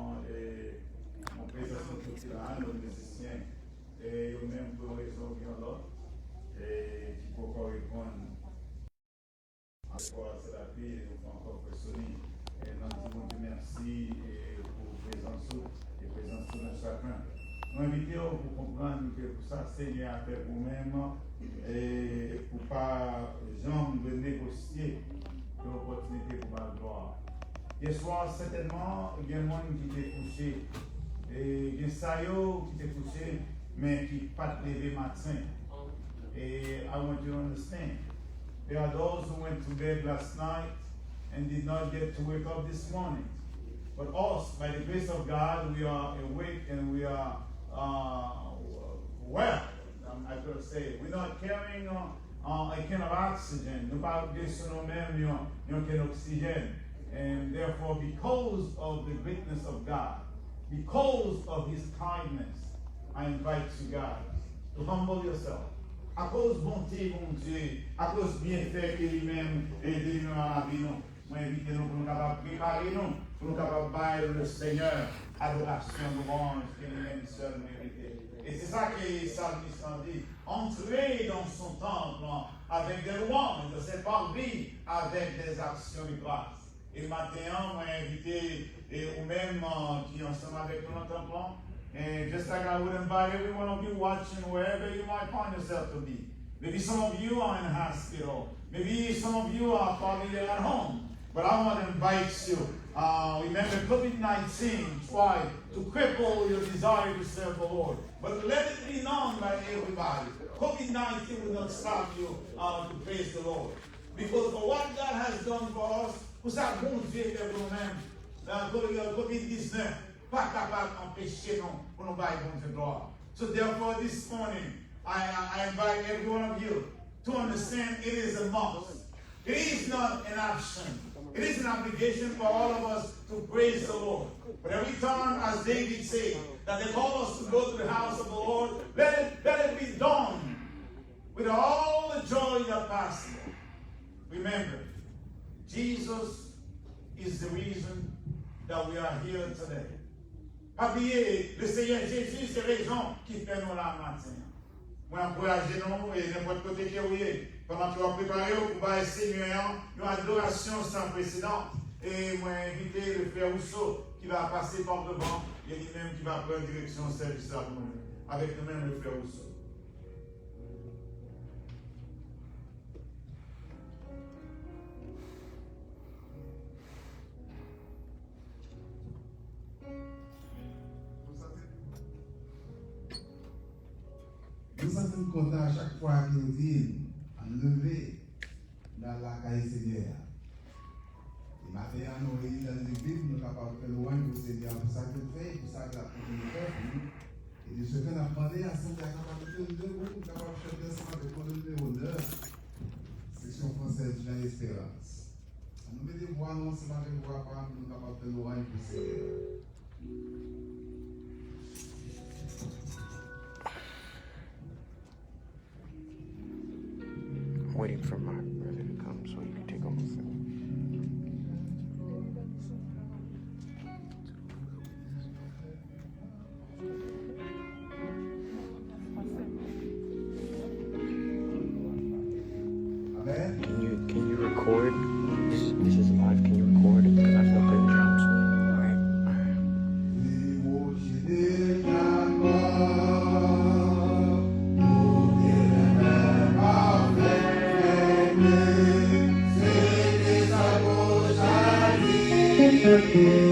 vraiment mon président culturel, nos musiciens, et eux-mêmes pour raison bien l'autre, et qui peut encore répondre à la paix, et nous encore personner. Et nous disons Dieu merci pour présence et présence de chacun. Nous invitons pour comprendre que pour ça, Seigneur a fait vous-même et pour ne pas jamais négocier l'opportunité pour ma gloire. Hier soir, certainement, il y a des gens qui étaient couchés, et il y a des gens qui étaient couchés, mais qui ne sont pas levés matin. Et I want you to understand. There are those who went to bed last night and did not get to wake up this morning. But us, by the grace of God, we are awake and we are well. I could say, we're not carrying a can of oxygen. Nous pas sur nous-mêmes un can of oxygen. And therefore, because of the greatness of God, because of His kindness, I invite you guys to humble yourself. À cause bonté, mon Dieu, à cause bienfait que lui-même est de nous à la vie, nous. Moi, invitez nous pour nous capables préparer nous, pour nous capables bailler le Seigneur, adoration, louange, que lui-même seul mérite. Et c'est ça que le psalmiste dit. Entrez dans son temple avec des louanges, de ses parvis avec des actions de grâce. Et maintenant, moi, invité, ou même qui ensemble avec nous dans le temple. And just like I would invite every one of you watching wherever you might find yourself to be. Maybe some of you are in a hospital. Maybe some of you are probably at home. But I want to invite you. Remember, COVID-19 tried to cripple your desire to serve the Lord. But let it be known by everybody. COVID-19 will not stop you to praise the Lord. Because for what God has done for us, vous savez, bon Dieu fait vous-même. COVID-19. Pas capable d'empêcher nous pour nous bailler bon Dieu gloire. So therefore this morning, I invite every one of you to understand it is a must. It is not an option. It is an obligation for all of us to praise the Lord. But every time, as David said, that they call us to go to the house of the Lord, let it be done with all the joy that possible. Remember, Jesus is the reason that we are here today. Oubliez, le Seigneur Jésus, c'est raison qui fait nous la matin. Moi, encouragez nous et n'importe côté que vous êtes. Pendant que vous préparez pour le Seigneur, une adoration sans précédent. Et moi, inviter le frère Rousseau qui va passer par devant et lui-même qui va prendre direction au service à nous. Avec nous-mêmes, le frère Rousseau. Nous sommes contents à chaque fois qu'il nous dit à lever dans la caille Seigneur. Et maintenant, nous réunis dans l'église, nous sommes capables de faire louange au Seigneur pour ça qu'il fait, pour ça qu'il a fait. Et de ce qu'on a demandé à Saint capable de faire le groupe, capable de chanter ensemble avec le numéro 9, section française de l'espérance. Nous mettons voix, nous sommes avec voix, nous sommes capables de faire louange au Seigneur. Waiting for my brother to come so you can take on the film. Amen. Can you record? This is live. Can you record it? Because I have to play the drums. All right. Alléluia.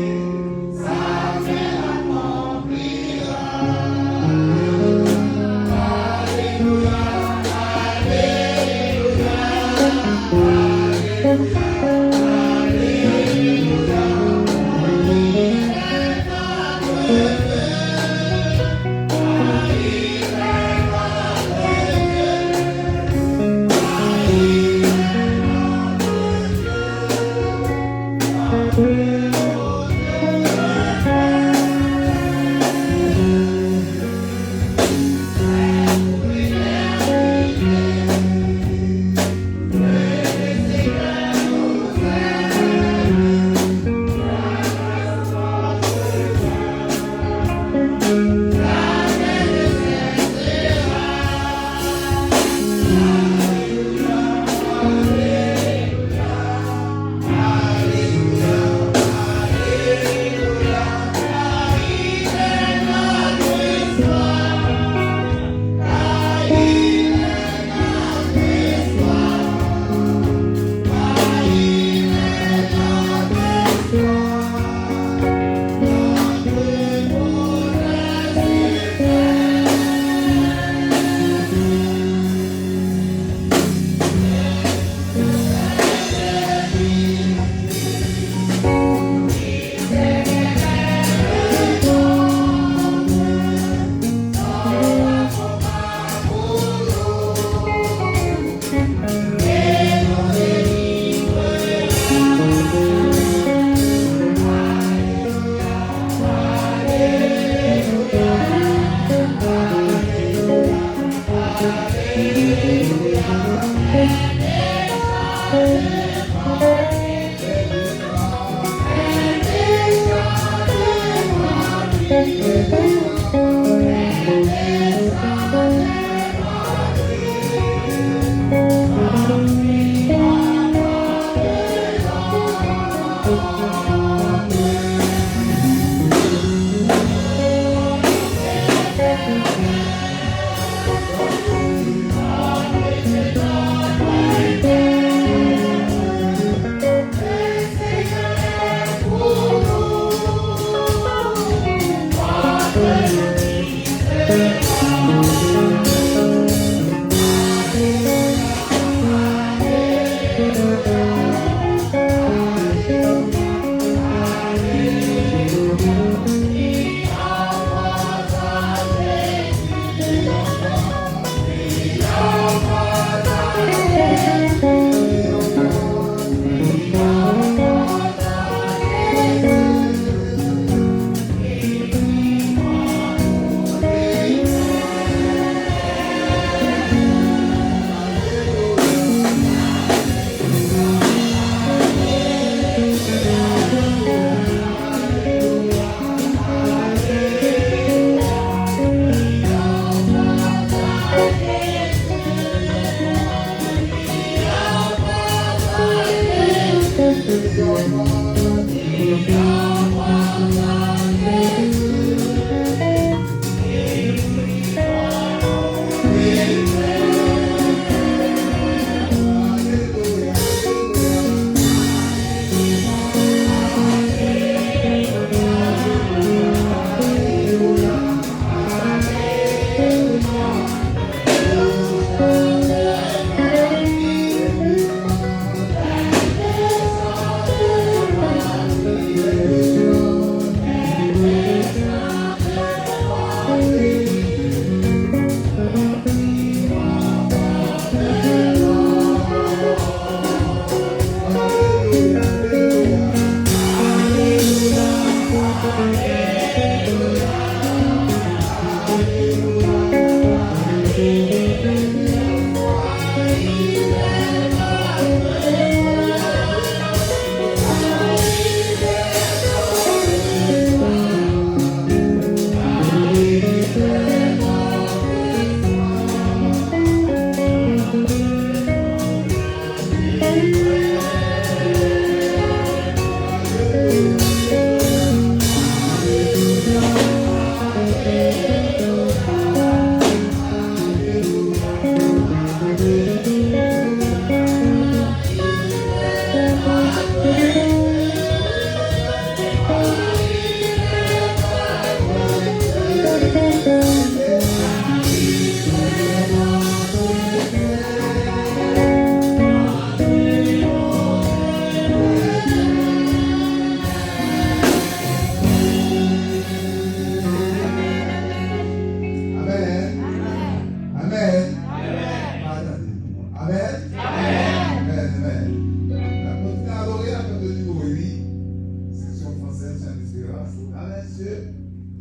possession d'espérance dans les cieux,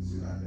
sur la terre.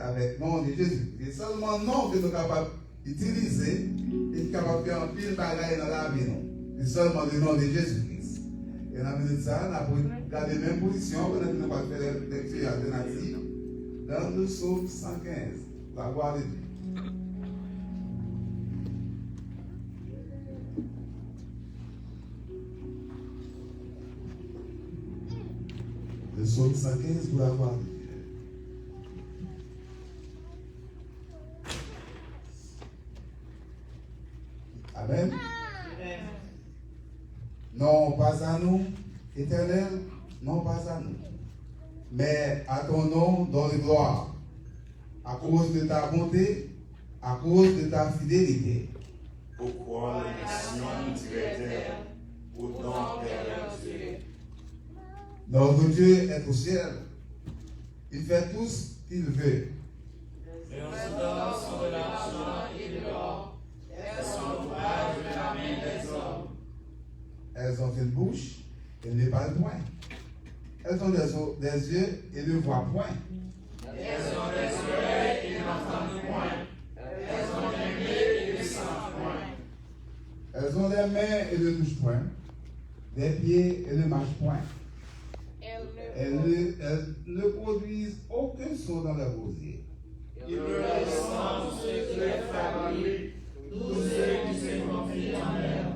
Avec le nom de Jésus. C'est seulement le nom que nous sommes capables d'utiliser et capables de faire un pile bagaille dans la vie. C'est seulement le nom de Jésus-Christ. Et dans la minute ça, on a gardé la même position, on a pas faire des lectures alternatives dans le psaume 115. La gloire de Dieu. Le psaume 115 pour la gloire de Dieu. Amen. Non pas à nous, Éternel, non pas à nous, mais à ton nom dans les gloires, à cause de ta bonté, à cause de ta fidélité. Pourquoi les nations diraient-elles, autant perdre Dieu? Notre Dieu est au ciel. Il fait tout ce qu'il veut. Et on se donne son de l'argent et de l'or. Elles sont l'ouvrage de la main des hommes. Elles ont une bouche et ne parlent point. Elles ont des yeux et ne voient point. Elles ont des oreilles et n'entendent point. Elles ont des nez et ne sentent point. Elles ont des mains et ne touchent point. Des pieds et ne marchent point. Elles ne produisent aucun son dans leur gosier. Il me descend ceux qui les fabriquent, tous ceux qui se confient en elle.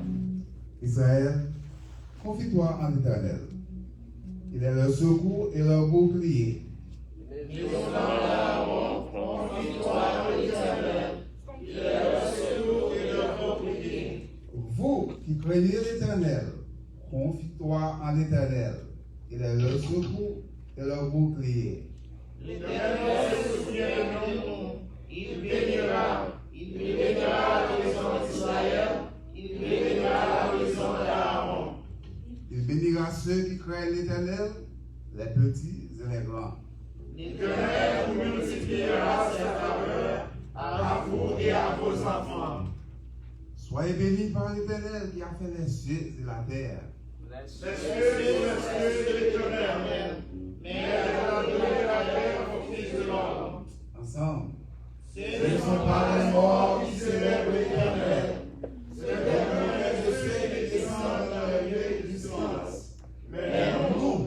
Israël, confie-toi en l'Éternel. Il est leur secours et leur bouclier. Nous l'Aaron, confie-toi en l'Éternel. Il est leur secours et leur bouclier. Vous qui craignez l'Éternel, confie-toi en l'Éternel. Il est leur secours et leur bouclier. L'Éternel se souvient de nous. Il bénira la maison d'Israël. Il bénira la maison d'Aaron. Il bénira ceux qui craignent l'Éternel, les petits et les grands. L'Éternel vous multipliera ses faveurs à vous et à vos enfants. Soyez bénis par l'Éternel qui a fait les cieux et la terre. Les cieux de l'Éternel, mais elle a donné la terre au Fils de l'homme. Ensemble. Ce ne sont pas les morts qui célèbrent l'Éternel, c'est les promesses de ceux qui descendent dans le lieu du silence. Mais nous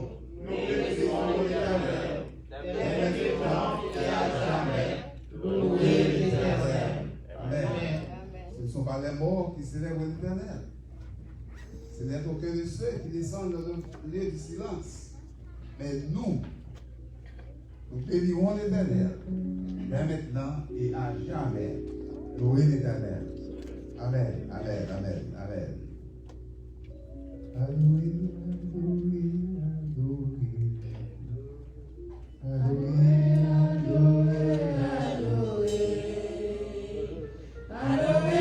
bénissons l'Éternel, dès maintenant et à jamais. Louez l'Éternel. Amen. Ce ne sont pas les morts qui célèbrent l'Éternel. Ce n'est aucun de ceux qui descendent dans le lieu du silence. Mais nous bénirons l'Éternel, dès maintenant et à jamais. Louez l'Éternel. Amen, amen, amen, amen. Alloué, alloué, alloué, alloué, alloué, Alléluia.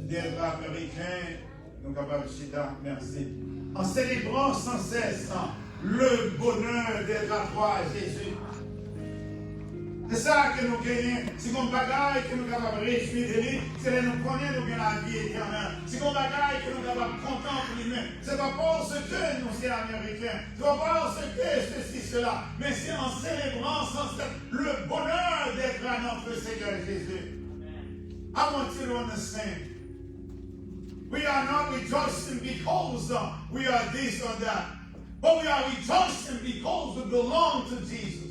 d'être américain, nous capables de chita, merci. En célébrant sans cesse le bonheur d'être à toi, Jésus. C'est ça que nous gagnons. Si on bagaille que nous sommes capables de réjouir de lui, c'est de nous connaître nous la vie éternelle. Si on bagaille que nous sommes capables de contempler lui-même, c'est pas parce que nous sommes américains, c'est pas parce que ceci, cela, mais c'est en célébrant sans cesse le bonheur d'être à notre Seigneur Jésus. I want you to understand. We are not rejoicing because we are this or that, but we are rejoicing because we belong to Jesus.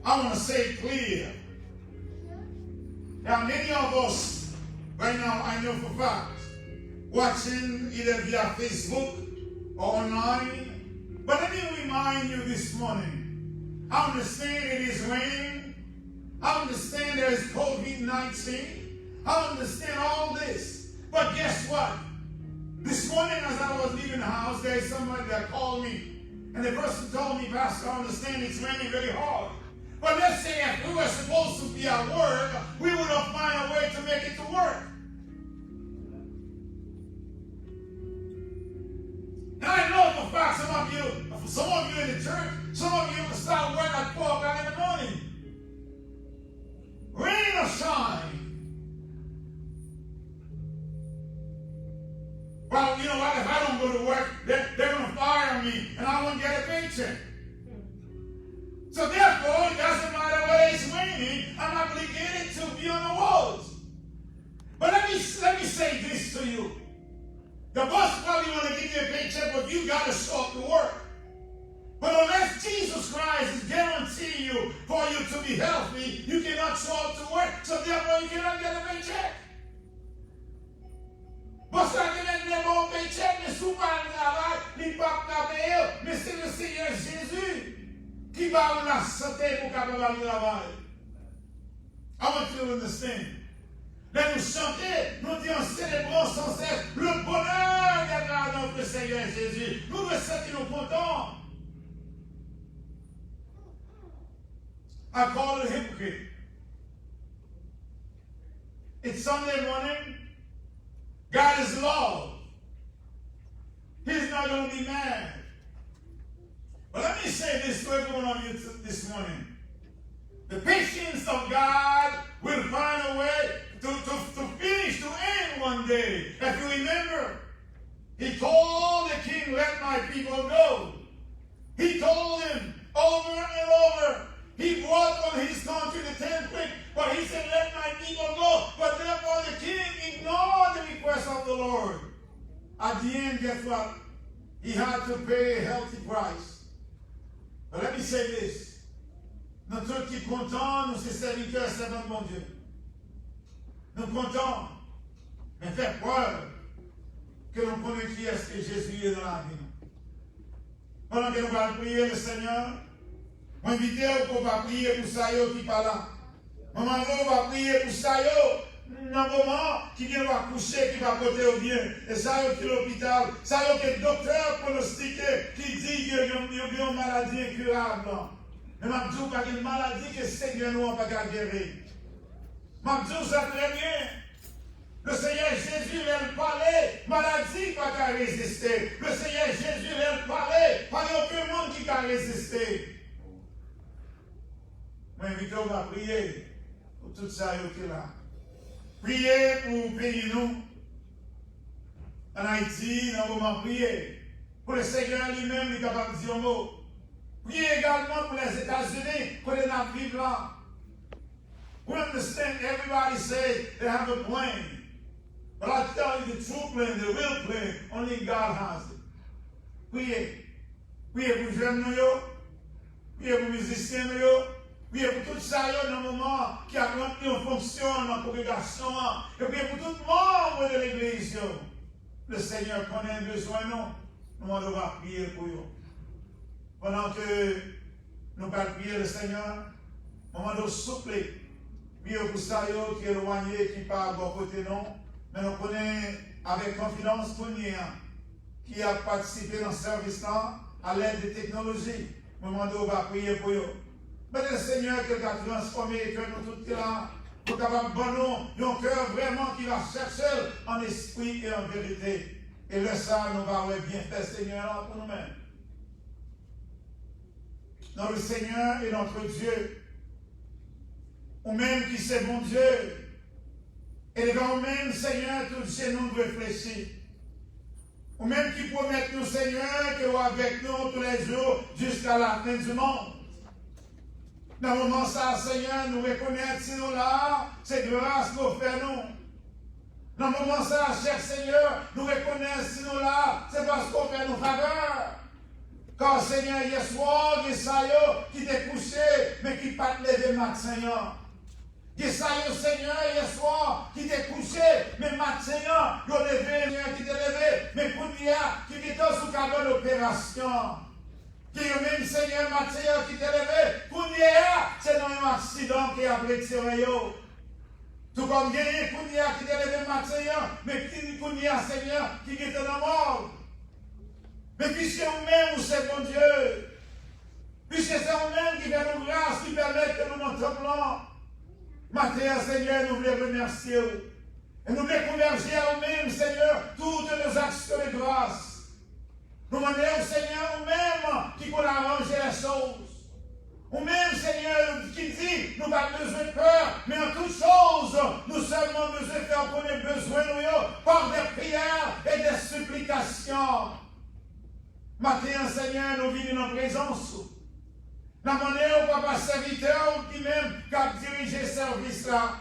I want to say it clear. There are many of us right now, I know for fact, watching either via Facebook or online. But let me remind you this morning, I understand it is raining. I understand there is COVID-19. I understand all this. But guess what? This morning as I was leaving the house, there is somebody that called me. And the person told me, Pastor, I understand it's raining very hard. But let's say if we were supposed to be at work, we would have found a way to make it to work. And I know for a fact some of you in the church, some of you will start work at 4 o'clock in the morning. Rain or shine. Well, you know what? If I don't go to work, they're going to fire me and I won't get a paycheck. So therefore, it doesn't matter whether it's raining, I'm obligated to be on the roads. But let me say this to you. The boss probably want to give you a paycheck, but you got to show up to work. But unless Jesus Christ is guaranteeing you for you to be healthy, you cannot show up to work. So therefore, you cannot get a paycheck. But ça qui est un bon paycheck, mais sous pas le travail, il pas travailler, mais c'est le Seigneur Jésus qui va vous la santé pour capable de travailler. I want you to understand. Là, nous chanter, nous disons, célébrons sans cesse le bonheur d'être à notre Seigneur Jésus. Nous nous sentons contents. I call it a hypocrite. It's Sunday morning. God is love. He's not going to be mad. But let me say this to every one of you this morning. The patience of God will find a way to finish, to end one day. If you remember, he told the king, let my people go. He told him over and over. He brought on his country the 10th plague, but he said, let my people go. But therefore the king ignored the request of the Lord. At the end, guess what? He had to pay a healthy price. But let me say this. Nous tous qui contents, nous ces serviteurs, servants de mon Dieu. Nous contents, mais fait preuve que nous connaissons qui est-ce que Jésus est dans la vie. Pendant que nous allons prier le Seigneur, je m'invite pour prier pour ça qui parle là. Maman, on va prier pour ça dans le moment qui vient accoucher, qui va porter au bien. Et ça qui est l'hôpital, ça qui est le docteur pronostiqué, qui dit qu'il y a une maladie incurable. Mais je dis pas qu'il y a une maladie que le Seigneur nous n'a pas guérir. Je dis ça très bien. Le Seigneur Jésus, il parlait, maladie pas qu'à résister. Le Seigneur Jésus, il parlait, pas aucun monde qui a résisté. Je m'invite à prier pour tout ça qui est là. Priez pour le pays nous. En Haïti, nous allons prier. Pour le Seigneur lui-même, il est capable de dire un mot. Priez également pour les États-Unis, pour les vivre là. We understand everybody says they have a plan. But I tell you the true plan, the real plan, only God has it. Priez. Priez pour les jeunes, priez pour les musiciens, priez pour tout ça dans le moment qui a rempli en fonction dans la congrégation. Et priez pour tout le monde de l'église. Le Seigneur connaît un besoin, non? Nous devons prier pour eux. Pendant que nous allons prier le Seigneur, nous devons souffler. Priez pour ça qui est éloigné, qui parle de bon côté, non? Mais nous connaissons avec confidence pour nous qui a participé dans ce service-là à l'aide des technologies. Nous devons prier pour eux. Mais le Seigneur qui a transformé que nous tous là, pour capable de donner un cœur vraiment qui va chercher en esprit et en vérité. Et le ça, nous va bien faire, Seigneur, pour nous-mêmes. Notre Seigneur est notre Dieu. Ou même qui c'est mon Dieu. Et devant même, Seigneur, tout chez nous réfléchir. Ou même qui promet nous, Seigneur, que vous avec nous tous les jours jusqu'à la fin du monde. Dans le moment ça, Seigneur, nous reconnaissons si nous là, c'est grâce qu'on fait nous. Dans le moment ça, cher Seigneur, nous reconnaissons si nous là, c'est parce qu'on fait nos faveurs. Car Seigneur, hier soir, il y a ça qui t'est couché, mais qui pas levé matin. Il y a ça, Seigneur, hier soir, qui t'est couché, mais matin, il y a levé, qui t'est levé, mais pour dire, qui est sous cadre d'opération. Qui est même, Seigneur, matin, qui t'est levé, pour dire, c'est dans un accident qui a retiré. Tout comme il y a un qui t'est levé matin, mais qui dit, Seigneur, qui est dans la mort. Mais puisque vous-même, vous êtes mon Dieu, puisque c'est vous-même qui fait nos grâces, qui permet que nous montrons blanc, matin, Seigneur, nous voulons remercier vous. Et nous voulons converger à vous-même, Seigneur, toutes nos actions de grâce. Nous demandons au Seigneur, vous-même, qui peut arranger les choses. Vous-même, Seigneur, qui dit, nous n'avons pas besoin de peur, mais en toutes choses, nous seulement besoin de faire qu'on ait besoin de nous, par des prières et des supplications. Matin, Seigneur, nous venons en présence. La manière où papa serviteur qui même qui a dirigé ce service là.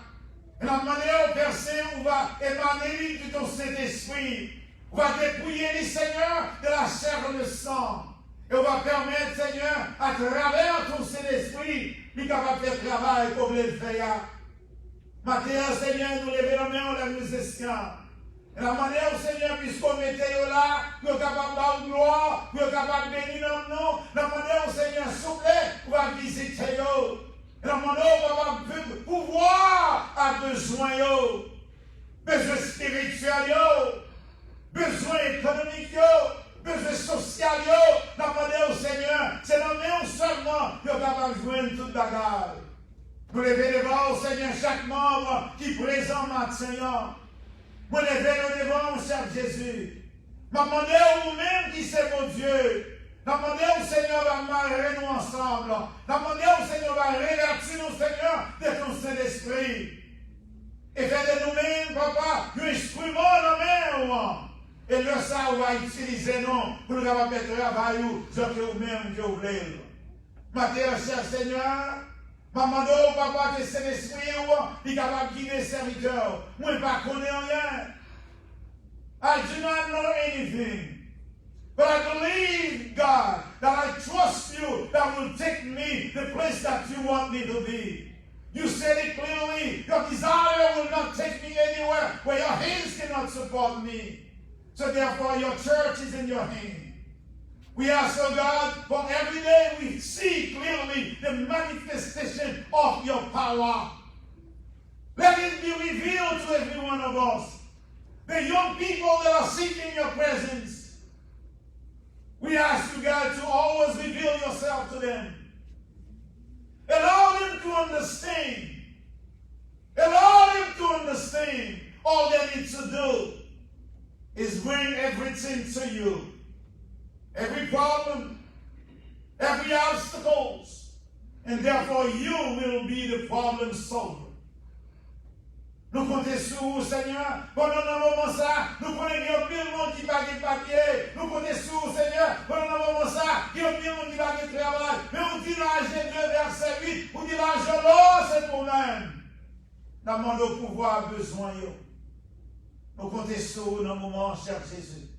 La manière où personne où va émaner de ton Saint-Esprit. On va dépouiller les Seigneur de la chair et le sang. Et on va permettre, Seigneur, à travers ton Saint-Esprit, il est capable de faire le travail comme le faire. Matin, Seigneur, nous levons la main, on lève les esclaves. Et la manière où Seigneur, puisqu'on mettait là, nous sommes capables de gloire, nous sommes capables de bénir nous, la manière où Seigneur souple, on va visiter yo. Et la manière où on va pouvoir a besoin yo. Besoin spirituel yo. Besoin économique yo. Besoin social yo. La manière où Seigneur, c'est la main seulement, nous sommes capables de joindre toute bagarre. Nous levons devant au Seigneur chaque membre qui présente maintenant. Vous levez devant, mon cher Jésus. Demandez à vous-même qui c'est mon Dieu. Demandez au Seigneur va marier nous ensemble. Demandez au Seigneur va révertir nous, Seigneur, de ton Saint-Esprit. Et faites de nous-mêmes, papa, un instrument dans main. Et le ça, on va utiliser nous pour nous faire le travail, ce que vous-même, Dieu voulez. Ma terre, cher Seigneur. Maman, papa, que c'est l'esprit, il est capable de guider les serviteurs. Moi, je ne connais rien. I do not know anything. But I believe, God, that I trust you that will take me the place that you want me to be. You said it clearly. Your desire will not take me anywhere where your hands cannot support me. So therefore, your church is in your hands. We ask, oh God, for every day we see clearly the manifestation of your power. Let it be revealed to every one of us. The young people that are seeking your presence. We ask you, God, to always reveal yourself to them. Allow them to understand. Allow them to understand. All they need to do is bring everything to you. Every problem, every obstacle, and therefore you will be the problem solver. Nous comptons sur vous, Seigneur. Pendant un moment ça, nous connaissons bien le monde qui va de papier. Nous comptons sur vous, Seigneur. Pendant un moment ça, il y a bien le monde qui va de travail. Mais on dit dans G2, verset 8, on dit l'argent, c'est pour nous-mêmes. Nous demandons au pouvoir besoin. Nous comptons sur vous dans le moment, cher Jésus.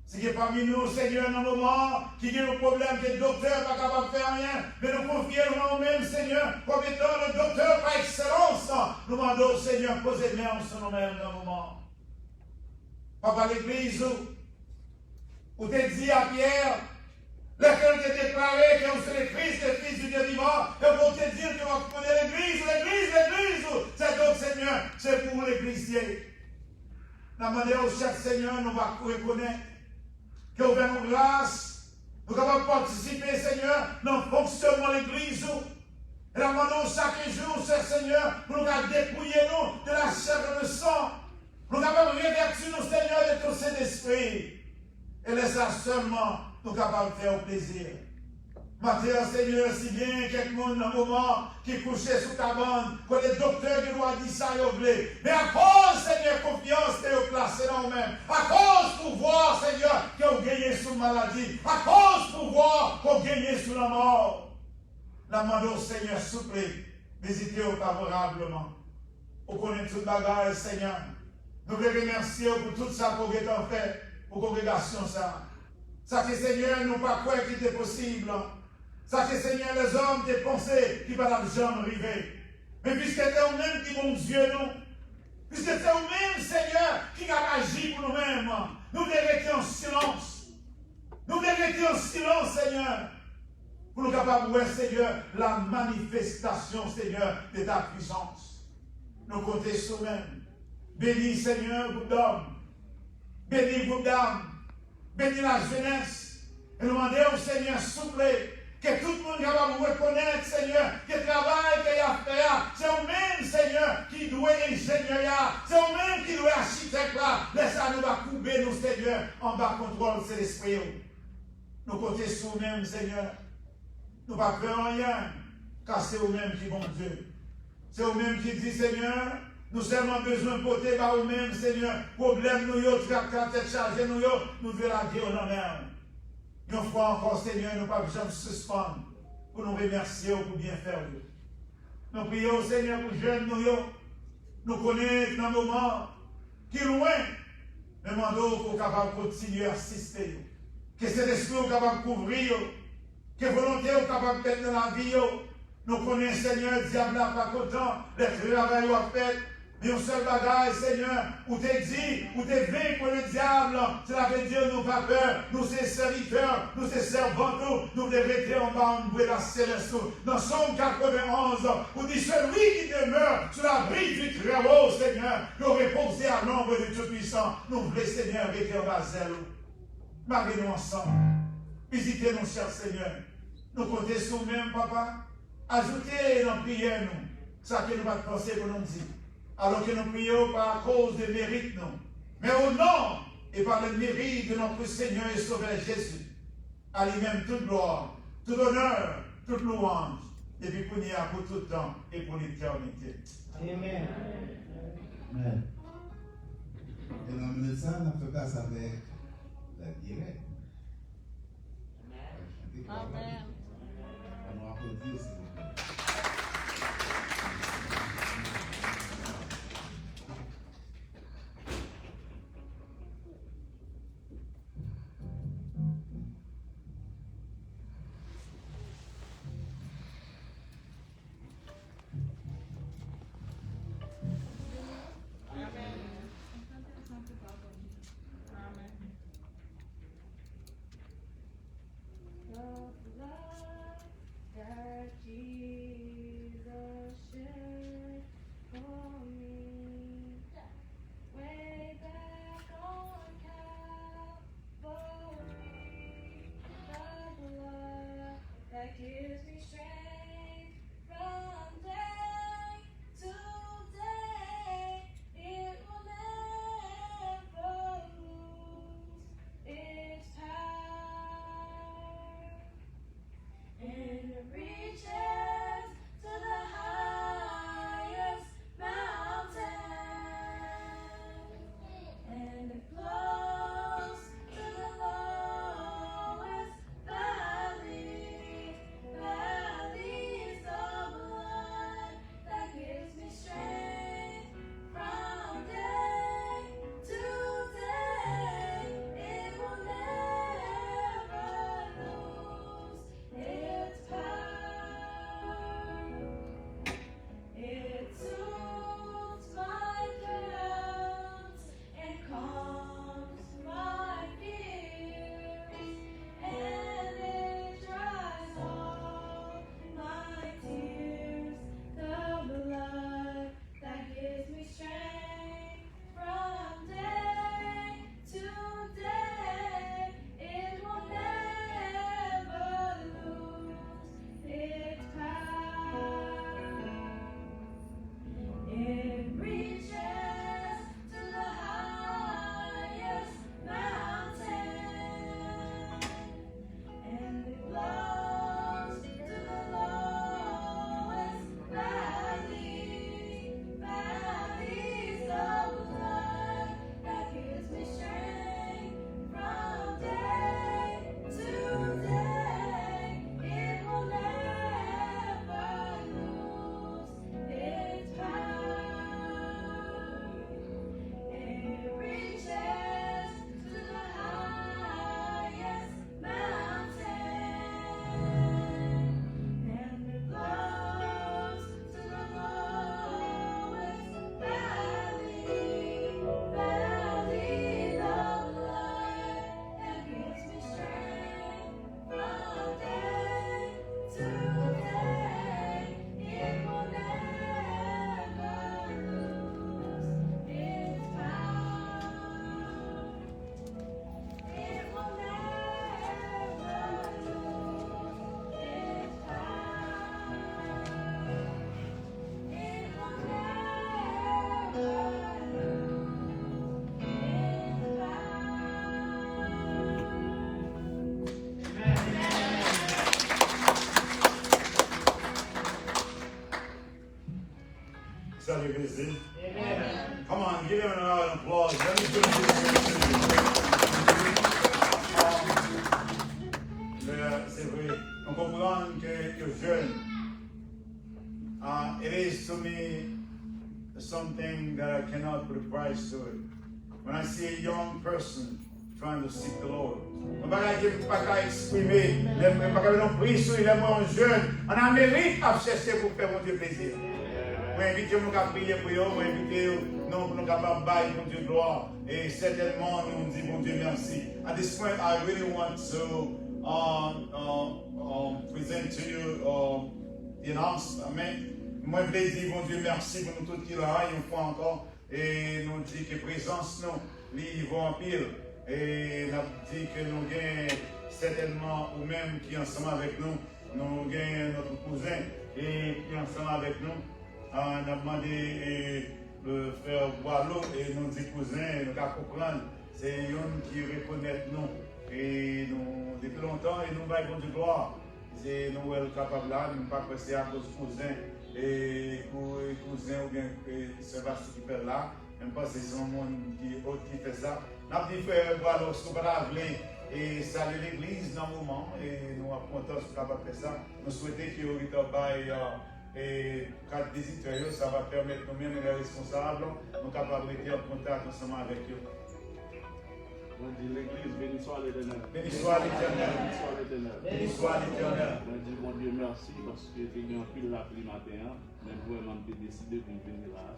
C'est que parmi nous, Seigneur, dans le moment qui a un problème que le docteur n'est pas capable de faire rien, mais nous confions en nous-mêmes, Seigneur, comme étant le docteur par excellence. Nous demandons au Seigneur, posez bien sur nous-mêmes dans le moment. Papa, l'église, où tu dit à Pierre, lequel t'a déclaré que c'est le Christ, le Fils du Dieu vivant, et pour te dire que tu vas connaître l'église, c'est donc, Seigneur, c'est pour l'église. La manière où chaque Seigneur nous va reconnaître que nous avons grâce, nous avons participé, Seigneur, dans le fonctionnement de l'église. Et nous demandons chaque jour, cher Seigneur, pour nous dépouiller nous de la chair et le sang. Pour nous capables de revêtir nous, Seigneur, de ton Saint-Esprit. Et laisse ça seulement nous capables de faire plaisir. Matin, Seigneur, si bien quelqu'un dans un moment qui couchait sous ta bande, que les docteurs qui nous ont dit ça, ils ont voulu. Mais à cause, Seigneur, confiance, tu es placé dans nous-mêmes. À cause pouvoir, Seigneur, qui ont gagné sous la maladie. À cause pouvoir, qui ont gagné sous la mort. La demandons, Seigneur, s'il vous plaît, visitez-vous favorablement. Vous connaissez toute bagarre, Seigneur. Nous voulons remercier pour tout ça qu'on a fait pour la congrégation. Ça que, Seigneur, nous pas quoi qui était possible. Ça que, Seigneur, les hommes des pensées qui ne va jamais arriver. Mais puisque c'est vous-même qui, mon Dieu, nous, puisque c'est vous-même, Seigneur, qui a agi pour nous-mêmes, nous devons rester en silence. Nous devons rester en silence, Seigneur. Pour nous capables de voir, Seigneur, la manifestation, Seigneur, de ta puissance. Nous comptons sur nous-mêmes. Bénis, Seigneur, groupe d'hommes. Bénis, groupe d'âmes. Bénis la jeunesse. Et nous demandons au Seigneur, s'il vous plaît, que tout le monde capable de reconnaître, Seigneur, que le travail qu'il y a fait, c'est vous-même, Seigneur, qui doit ingénieur, c'est vous-même qui doit architecte là. Laisse-nous nous couper, nous, Seigneur, en bas contrôle, c'est l'esprit. Nous comptons sur nous-mêmes, Seigneur. Nous ne pouvons pas faire rien, car c'est vous-même qui bon Dieu. C'est vous-même qui dit, Seigneur, nous avons seulement besoin de porter par vous-même, Seigneur. Problème, nous, quand tête chargée, nous devons la dire en mer. Une fois encore, Seigneur, nous ne pouvons jamais suspendre pour nous remercier pour bien faire. Nous prions, Seigneur, pour jeunes, nous connaissons dans le moment qui est loin. Nous demandons qu'on soit capable de continuer à assister. Que cet esprit soit capable de couvrir. Que volonté soit capable de mettre dans la vie. Nous connaissons, Seigneur, le diable n'a pas content, les travail à faire. Mais un seul bagage, Seigneur, où t'es dit, où t'es vaincu le diable, cela veut dire nous pas peur, nous sommes serviteurs, nous sommes servants, nous devons être en bas, on la céleste. Dans Somme 91, où dit celui qui demeure sur la bride du Très-Haut, Seigneur, nous reposer à l'ombre du Tout-Puissant. Nous voulons, Seigneur, rester en bas zèle. Mariez-nous ensemble. Visitez-nous, cher Seigneur. Nous comptons sur nous-mêmes, Papa. Ajoutez dans la prière, nous, ça que nous va penser pour nous dire. Alors que nous prions par cause de mérite, non. Mais au nom et par le mérite de notre Seigneur et Sauveur Jésus, à lui-même toute gloire, tout honneur, toute louange, depuis qu'on y a pour tout temps et pour l'éternité. Amen. Amen. Et dans le médecin, on a fait place avec la direct. Amen. On va applaudir, s'il vous plaît. Come on, give him an round of applause. Let me put this. C'est vrai. On comprend que jeune. It is to me something that I cannot put a price to it. When I see a young person trying to seek the Lord, je ne peux pas exprimer, je ne peux pas prier sur les jeunes. On a mérite à chercher pour faire mon Dieu plaisir. Je invite nous à prier pour eux, je invite nous pour nous capables de bailler mon Dieu gloire. Et certainement, nous disons mon Dieu merci. At this point, I really want to present to you the announcement. Amen. Moi, je voulais dire, mon Dieu, merci pour nous tous qui là, une fois encore. Et nous dit que présence, nous, ils vont en pile. Et nous dit que nous gagnons certainement, ou même qui ensemble avec nous, nous gagnons notre cousin, et qui ensemble avec nous, on a demandé le frère Boileau, et nous dit cousin, nous avons comprendre, c'est un qui reconnaît nous. Et nous, depuis longtemps, et nous vaillons du gloire. C'est nous capables là, nous ne pas passer à cause cousin. Et cousin ou bien Sébastien qui fait là, même pas c'est son monde qui fait ça. Nous avons dit frère, voilà, ce qu'on va et saluer l'église dans le moment, et nous avons content de capable faire ça. Nous souhaitons qu'il y ait et quatre visiteurs, ça va permettre nous-mêmes les responsables, nous capables d'être en contact ensemble avec eux. On dit l'église, béni soit l'Éternel. Béni soit l'Éternel. Béni soit l'Éternel. Béni soit l'Éternel. On dit mon Dieu merci parce que tu as pile la pluie matin, mais vraiment tu as décidé de venir là.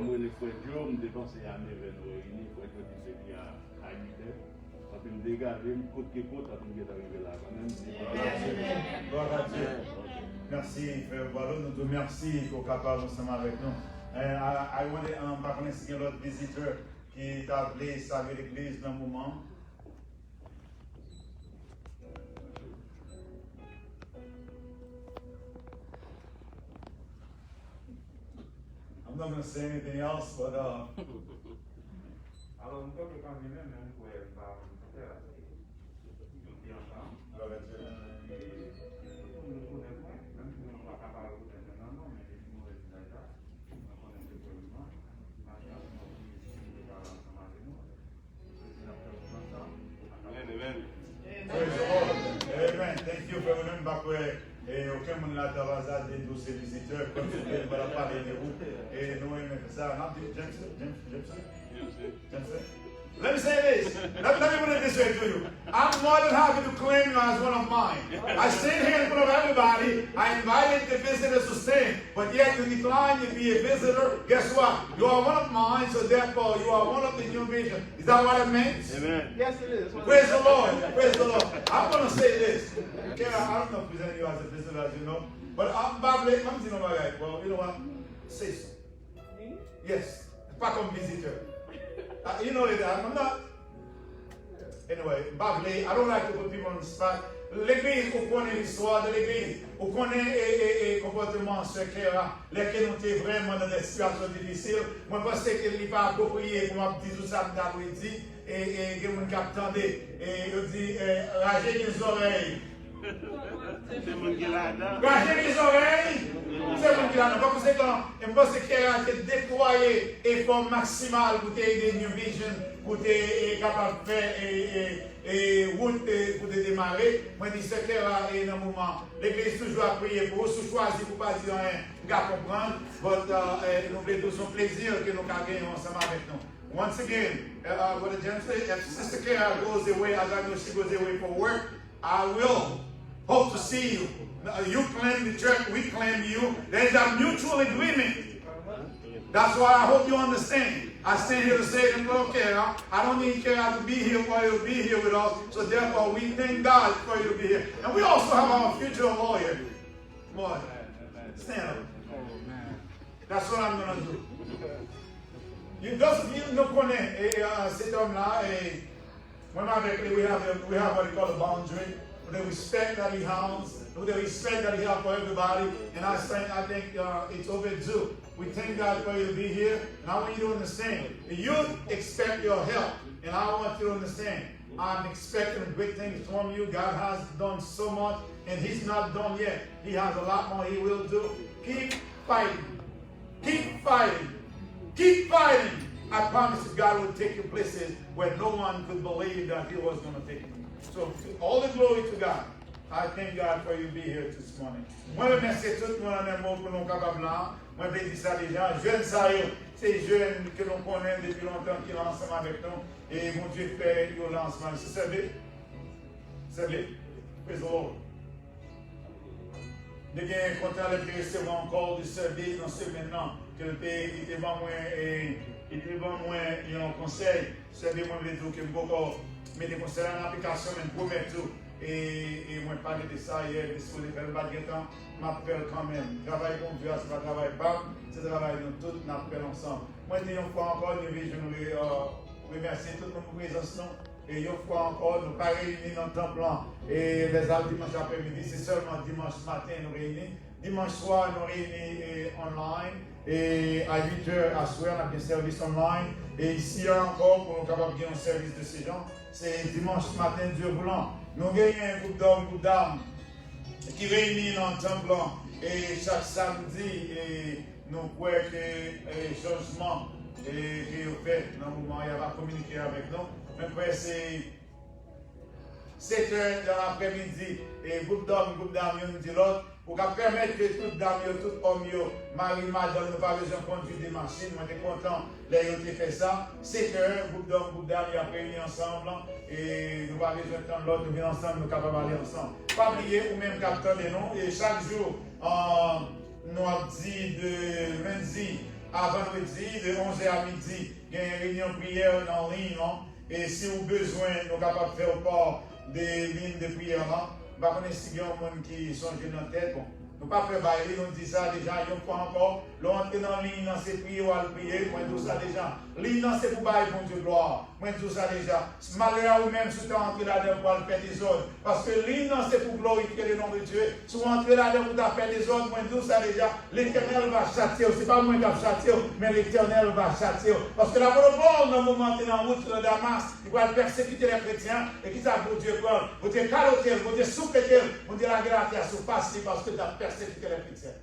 Moi, les frères Dieu, me dépenser à mes réunis, pour que tu sais qu'il y a à 8 heures. Ça peut me dégager, côte que côte, ça peut me arriver là quand même. Gloire à Dieu. Merci, frère Boileau, nous te remercions pour capable ensemble avec nous. I want to reconnaître l'autre visiteur qui t'a appelé saluer l'église dans le moment. I'm not going to say anything else, but Alors, nous sommes quand même pour par gloire à Dieu. nous connaissons, même si nous ne sommes pas capables de connaître, non, mais nous connaissons déjà. Nous connaissons le gouvernement. Praise the Lord. Amen. Thank you for remembering back where aucun monde n'a d'avazade des douze visiteurs comme tu peux pas parler de vous et nous aimons ça. Jameson. Let me say this. Let me put it this way to you. I'm more than happy to claim you as one of mine. I stand here in front of everybody. I invited the visitors to stand, but yet you decline to be a visitor. Guess what? You are one of mine, so therefore you are one of the new vision. Is that what it means? Amen. Yes, it is. Praise the Lord. Praise the Lord. I'm going to say this. Okay, I don't know if present you as a visitor, as you know, but I'm Bible. I'm saying, well, you know what? Say so. Yes. Pas comme visiteur. You know that I'm not. Anyway, Bible, I don't like to put people on the spot. L'église, on connaît l'histoire de l'église. On connaît le comportement secret. Lesquels ont été vraiment dans des situations difficiles. Moi, je pense qu'il n'est pas approprié pour me dire tout ça, je dis, et que mon cap tendait. Et je dis, ragez les oreilles. C'est mon qui l'a dit. Ragez les oreilles. C'est mon qui l'a dit. Par conséquent, je pense qu'il a été déployé effort maximal pour aider New Vision, pour être capable de faire et route pour démarrer. Moi, je dis que c'est un moment. L'église toujours a prié pour vous, choisir pour ne pas dire rien, pour comprendre. Nous voulons tous son plaisir que nous gagnons ensemble avec nous. Once again, Brother James said, if Sister Kara goes away, as I know she goes away for work, I will hope to see you. You claim the church, we claim you. There's a mutual agreement. That's why I hope you understand. I stand here to say to Lord Kara, I don't need Kara to be here while you'll be here with us. So therefore, we thank God for you to be here. And we also have our future lawyer. Boy, stand up. That's what I'm going to do. You just know cet homme-là, et même avec lui, we have what we call a boundary. The respect that he has, the respect that he has for everybody, and I think it's overdue. We thank God for you to be here, and I want you to understand. You expect your help, and I want you to understand. I'm expecting great things from you. God has done so much, and He's not done yet. He has a lot more He will do. Keep fighting. Keep fighting. Keep fighting. I promise you, God will take you places where no one could believe that He was going to take you. So, all the glory to God. I thank God for you being here this morning. Moi, je remercie tout le monde en un mot pour nous capables là. Moi, je dis ça déjà. Jeunes, ça y est. Ces jeunes que l'on connaît depuis longtemps qui sont ensemble avec nous. Et mon Dieu fait le lancement. C'est bien. C'est bien. Praise the Lord. De gagner content de recevoir encore du service dans ce maintenant. Que le pays était vraiment moins un conseil. C'est bien, moi, je veux dire que beaucoup mais des conseils en application, mais promettre tout. Et moi, parler de ça hier, de ce que je fais le temps, je m'appelle quand même. Travail pour Dieu, c'est pas travail pas, c'est travail nous tous, nous appelons ensemble. Moi, je dis une fois encore, je remercie toute notre présence. Et une fois encore, nous ne pas réunis dans le temple et les autres dimanche après-midi, c'est seulement dimanche matin nous réunis. Dimanche soir, nous réunis online. Et à 8h à soir, on a des services online. Et ici encore, pour nous capables de gagner un service de ces gens, c'est dimanche matin, Dieu voulant. Nous gagnons un groupe d'hommes, qui réunit dans le temple. Et chaque samedi, nous croyons que le changement qui est fait dans le moment, il va communiquer avec nous. Mais c'est 7h dans l'après-midi, et groupe d'hommes, nous dit l'autre. Pour permettre que toute dame, tout homme, mari, madame, ne pas besoin de conduire des machines. Moi, je suis content d'avoir fait ça. C'est que groupe d'hommes, groupe dames, ils ont réuni ensemble. Et nous n'avons pas besoin de temps l'autre, nous venons ensemble, nous sommes capables d'aller ensemble. Pas oublier, ou même capteur des noms. Et chaque jour, nous avons dit de lundi à vendredi, de 11h à midi, il y a une réunion de prière en ligne. Et si vous avez besoin, nous sommes capables de faire part des lignes de prière. Bah, on est si bien au monde qui sont jeunes en tête. Bon, nous pas faire bailler, nous dit ça déjà, une fois encore. L'entrée dans la ligne, c'est prier ou à prier. Moi, tout ça déjà. Ligne, c'est pour bailler pour Dieu gloire. Moi, tout ça déjà. Malheur ou même si tu es entré là-dedans pour faire des ordres. Parce que ligne, c'est pour glorifier le nom de Dieu. Si vous entrez là-dedans pour faire des ordres, moi, tout ça déjà. L'Éternel va châtier. Ce n'est pas moi qui va châtier, mais l'Éternel va châtier. Parce que la parole, dans le moment où tu es en route de Damas, il va persécuter les chrétiens et qui ça pour Dieu quoi. Vous te caloter, vous te souffler, vous te la grâce à se passer parce que tu as persécuté les chrétiens.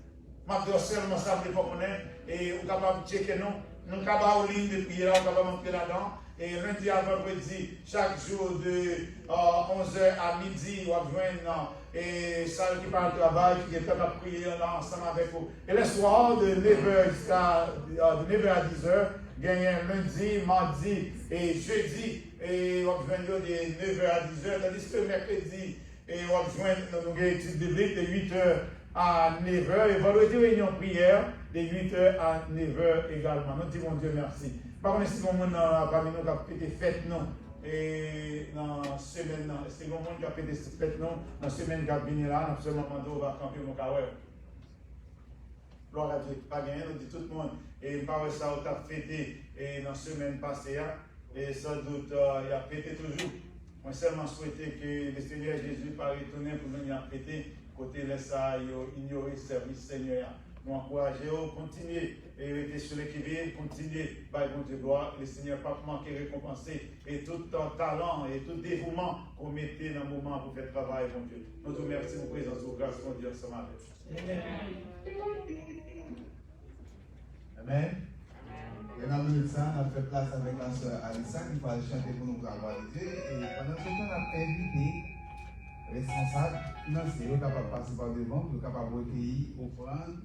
Je seulement ça pour connaître et vous êtes capable de checker nous. Nous sommes capables de ligne de prière, nous sommes capables de monter là-dedans. Et lundi à vendredi, chaque jour de 11h à midi, on va joindre et ça qui parle de travail, qui est capable de prier ensemble avec vous. Et le soir, de 9h à 10h, gagne lundi, mardi et jeudi. Et on va joindre de 9h à 10h, tandis que mercredi, et on va joindre nos études bibliques de 8h à 9h. Et vendredi, réunion prière de 8h à 9h également. Nous disons Dieu merci. Par contre, si mon monde parmi nous qui a fait des fêtes, non, et dans la semaine, c'est mon monde qui a fait des fêtes, non, dans la semaine qui a venu là, nous seulement demandé on va camper mon carré. Gloire à Dieu, pas gagné, nous dit tout le monde. Et par ça, on a fêté dans la semaine passée, et sans doute, il a fêté toujours. Moi, seulement souhaité que le Seigneur Jésus pas retourner pour venir fêter, côté laisse ça, ignorer le service Seigneur. Nous encourageons, continuer et rester sur l'équilibre, continuer par bon Dieu gloire. Le Seigneur pas manquer récompenser et tout talent et tout dévouement qu'on mettait dans le moment pour faire travail, bon Dieu. Nous te remercions pour la présence, pour grâce, mon Dieu, ce matin. Amen. Et dans le minute ça, on a fait place avec la sœur Alissa qui va chanter pour nous pour avoir Dieu. Et pendant ce temps, on a invité responsables financiers qui sont capables de passer par devant, qui sont capables de recueillir, offrande.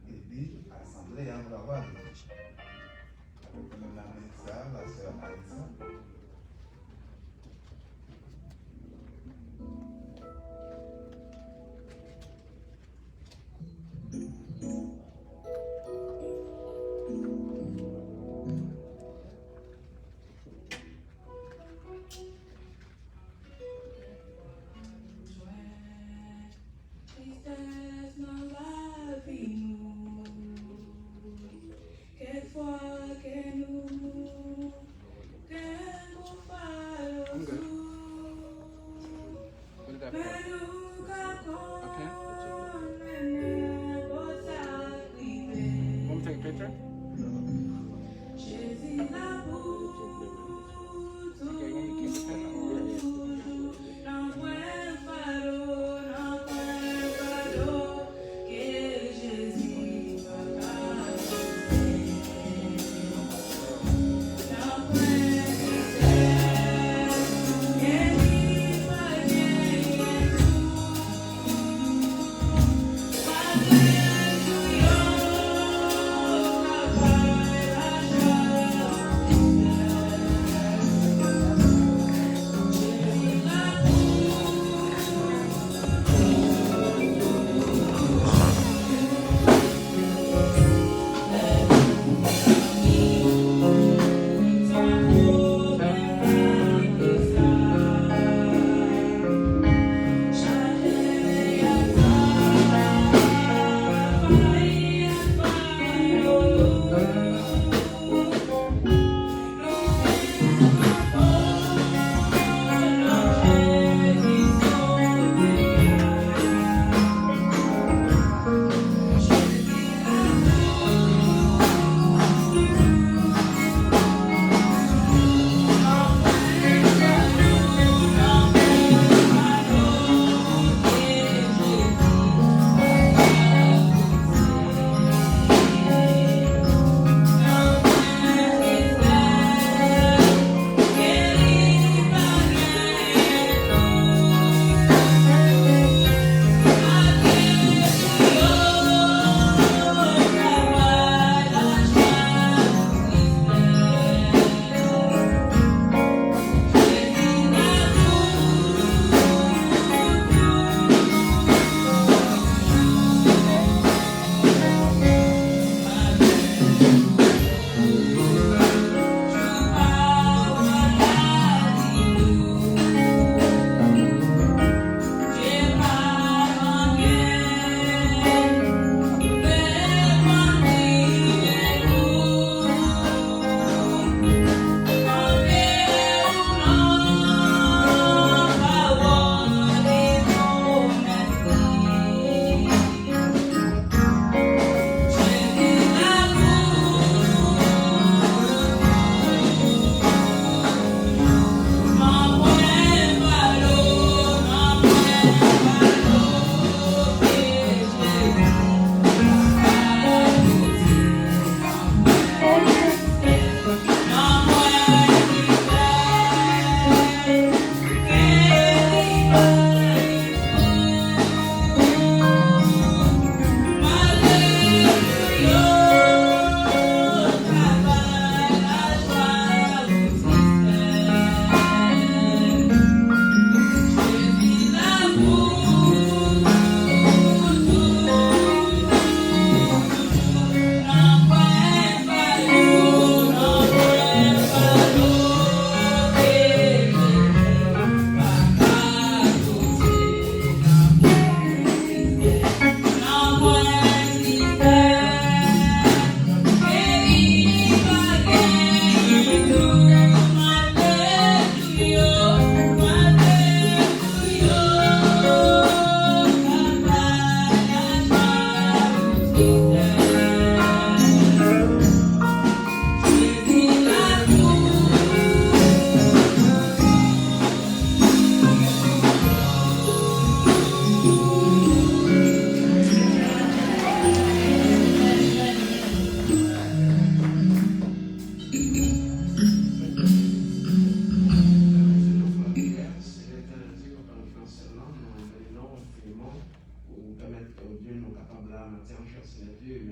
Et puis, l'Assemblée, on va voir. Donc, on a mis ça, la sœur Alissa. Fois que nous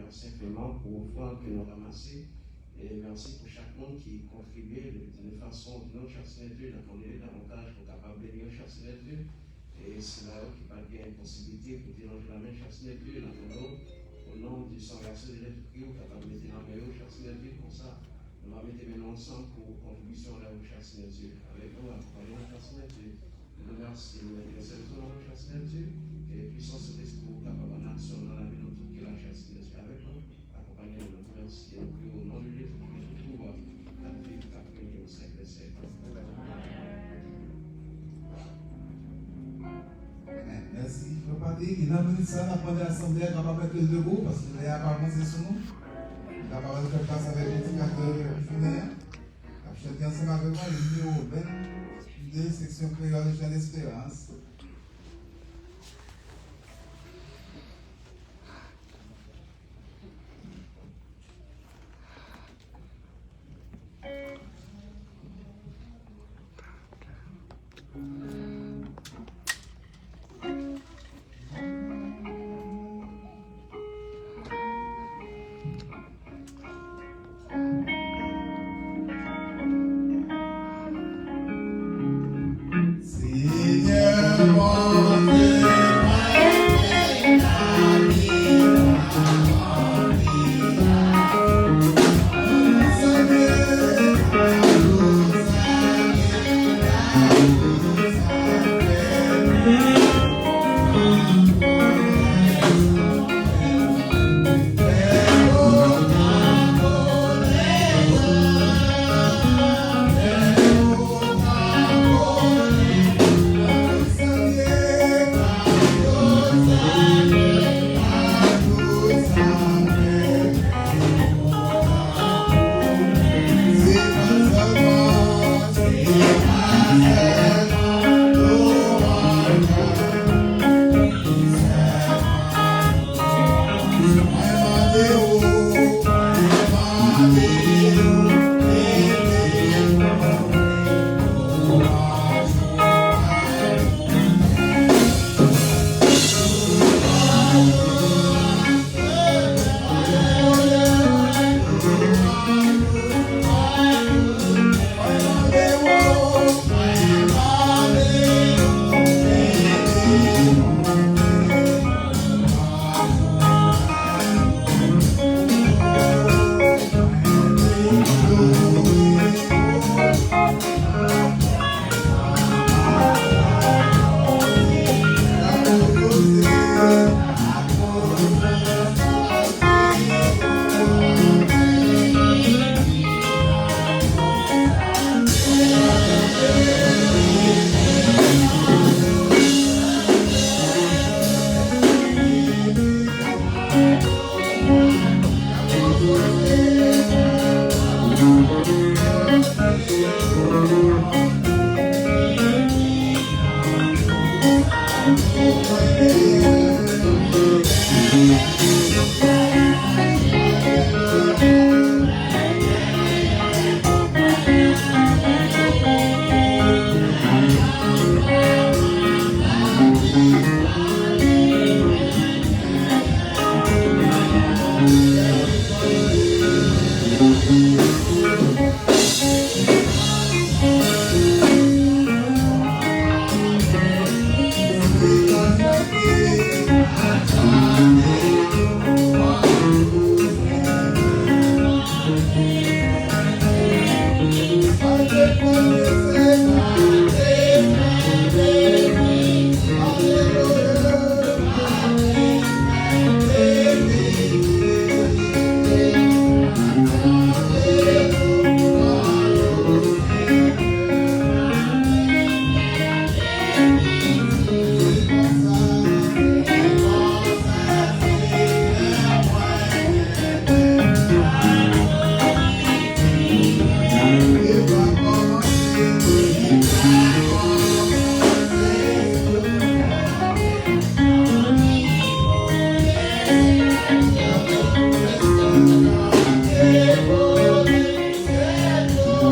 Merci infiniment pour l'offrande que nous ramassons et merci pour chaque monde qui contribue d'une façon ou d'une autre, cher Seigneur Dieu, d'apprendre davantage pour capable bénir, cher Seigneur Dieu. Et c'est là qui va bien une possibilité pour déranger la main, cher Seigneur Dieu, dans ton nom, au nom du sang versé de l'Esprit, capable de mettre la main, cher Seigneur Dieu, comme ça. Nous allons mettre maintenant ensemble pour contribution là, cher Seigneur Dieu. Avec nous, accompagnons, cher Seigneur Dieu. Nous remercions, nous remercions, cher Seigneur Dieu, et la puissance de l'Esprit capable en action dans la vie de toute la cher Seigneur Dieu. Avec nous, accompagnons, nous remercions, nous prions au nom de Jésus, qui nous trouve la vie qu'après au siècle des siècles. Merci. Il ne faut pas dire qu'il a mis ça dans l'Assemblée capable de mettre debout parce qu'il a pas avancé sur nous. Il a pas de faire face avec les indicateurs funéraires. Il a chanté ensemble avec moi le numéro 22, section créole de l'Espérance.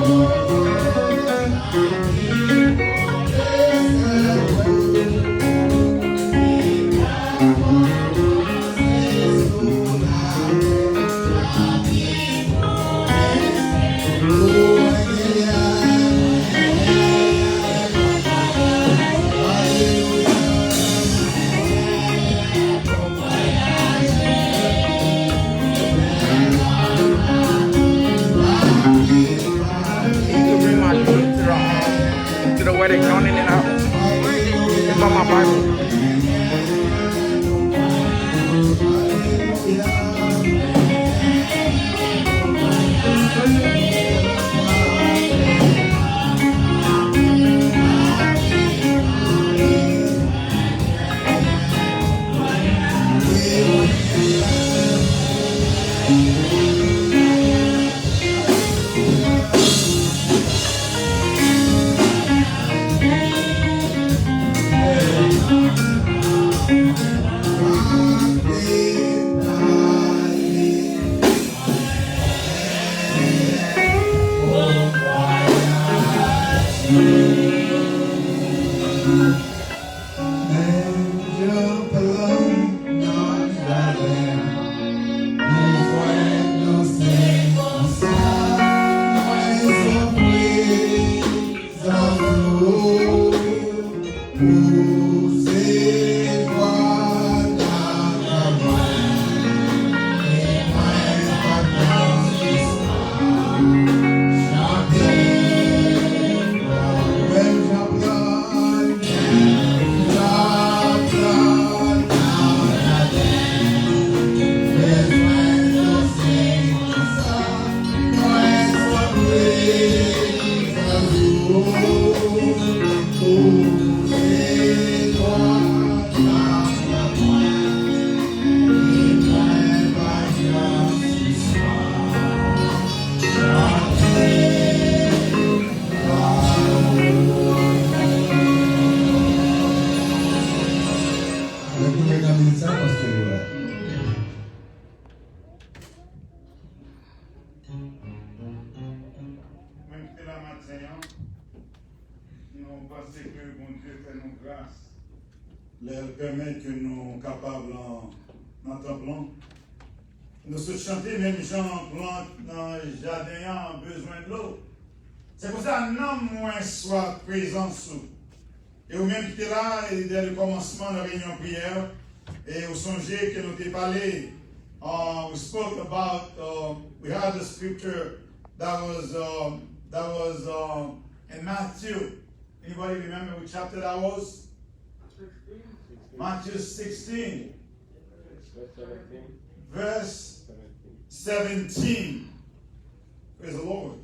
To bring my to the wedding, on in and out. It's on my Bible. Même que la matin, nous pensons que bon Dieu fait nous grâce, leur permet que nous sommes capables d'entendre. Nous se chanter, même gens plantent dans le jardin ont besoin de l'eau. C'est pour ça que non moins soit présent sous. Et vous même qui êtes là, et dès le commencement de la réunion prière, et vous songez que nous t'ai parlé, we spoke about, we had the scripture that was in Matthew. Anybody remember which chapter that was? 16. Matthew 16, verse 17. Praise the Lord.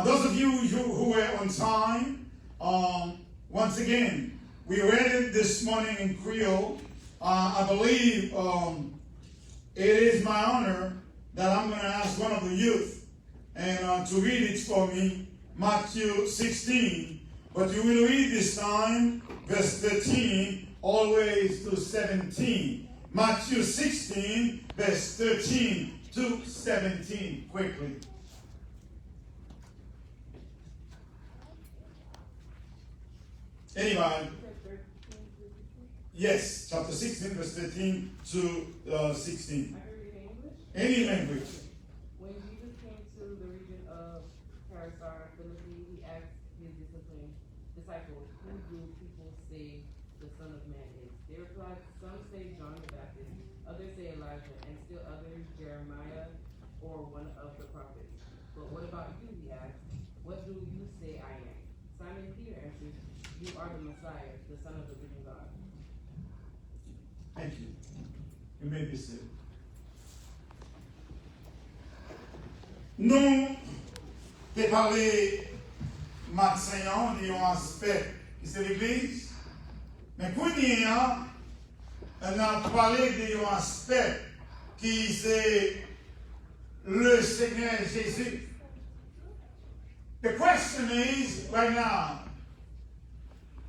Those of you who were on time, once again, we read it this morning in Creole. I believe it is my honor that I'm going to ask one of the youth and to read it for me, Matthew 16. But you will read this time, verse 13, always to 17. Matthew 16, verse 13 to 17, quickly. Anybody? Yes, chapter 16, verse 13 to 16. I can read in English. Any language. When Jesus came to the region of Parasar Philippi, he asked his disciples, "Who do people say the Son of Man is?" They replied, "Some say John the Baptist, others say Elijah, and still others Jeremiah or one of the prophets. But what about you?" He asked. "What do you say I am?" Simon Peter answered, "You are the Messiah, the Son of the living God." Thank you. You may be seated. Nous t'ai parlé matin d'un aspect qui c'est l'Église, mais quand on a parlé d'un aspect qui c'est le Seigneur Jésus. The question is right now,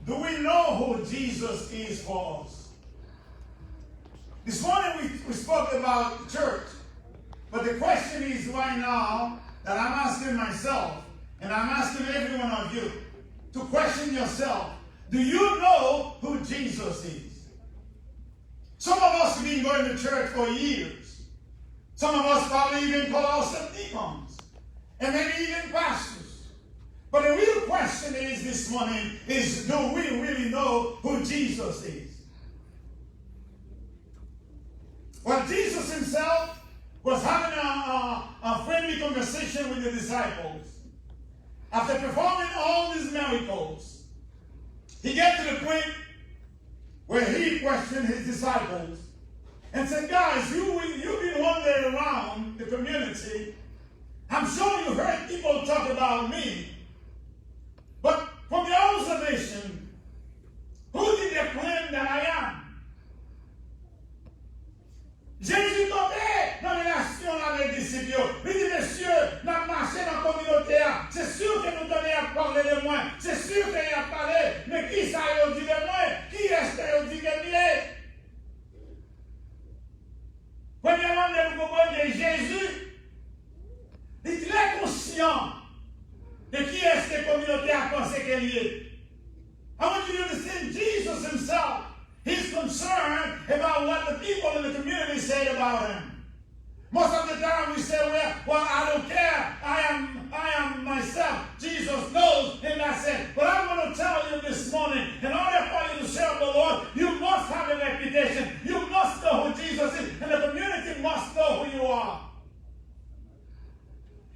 do we know who Jesus is for us? This morning we spoke about church, but the question is right now, that I'm asking myself, and I'm asking every one of you to question yourself. Do you know who Jesus is? Some of us have been going to church for years. Some of us probably even call ourselves deacons, and maybe even pastors. But the real question is this morning is, do we really know who Jesus is? Well, Jesus himself was having a friendly conversation with the disciples. After performing all these miracles, he get to the point where he questioned his disciples and said, guys, you've been wandering around the community. I'm sure you heard people talk about me. But from the observation, who did they claim that I am? Jésus tombait dans les relations avec les disciples. Il dit, messieurs, nous marchons dans la communauté. C'est sûr que nous tenons à parler de moi. C'est sûr qu'il y a parlé. Mais qui ça a dit de moi? Qui est-ce qui a dit que lui? Premièrement, nous comprenons que Jésus est très conscient de qui est-ce que la communauté a pensé qu'il est. I want you to understand Jesus himself. He's concerned about what the people in the community say about him. Most of the time we say, well, I don't care. I am myself. Jesus knows, and that's it. But I'm going to tell you this morning, in order for you to serve the Lord, you must have a reputation. You must know who Jesus is, and the community must know who you are.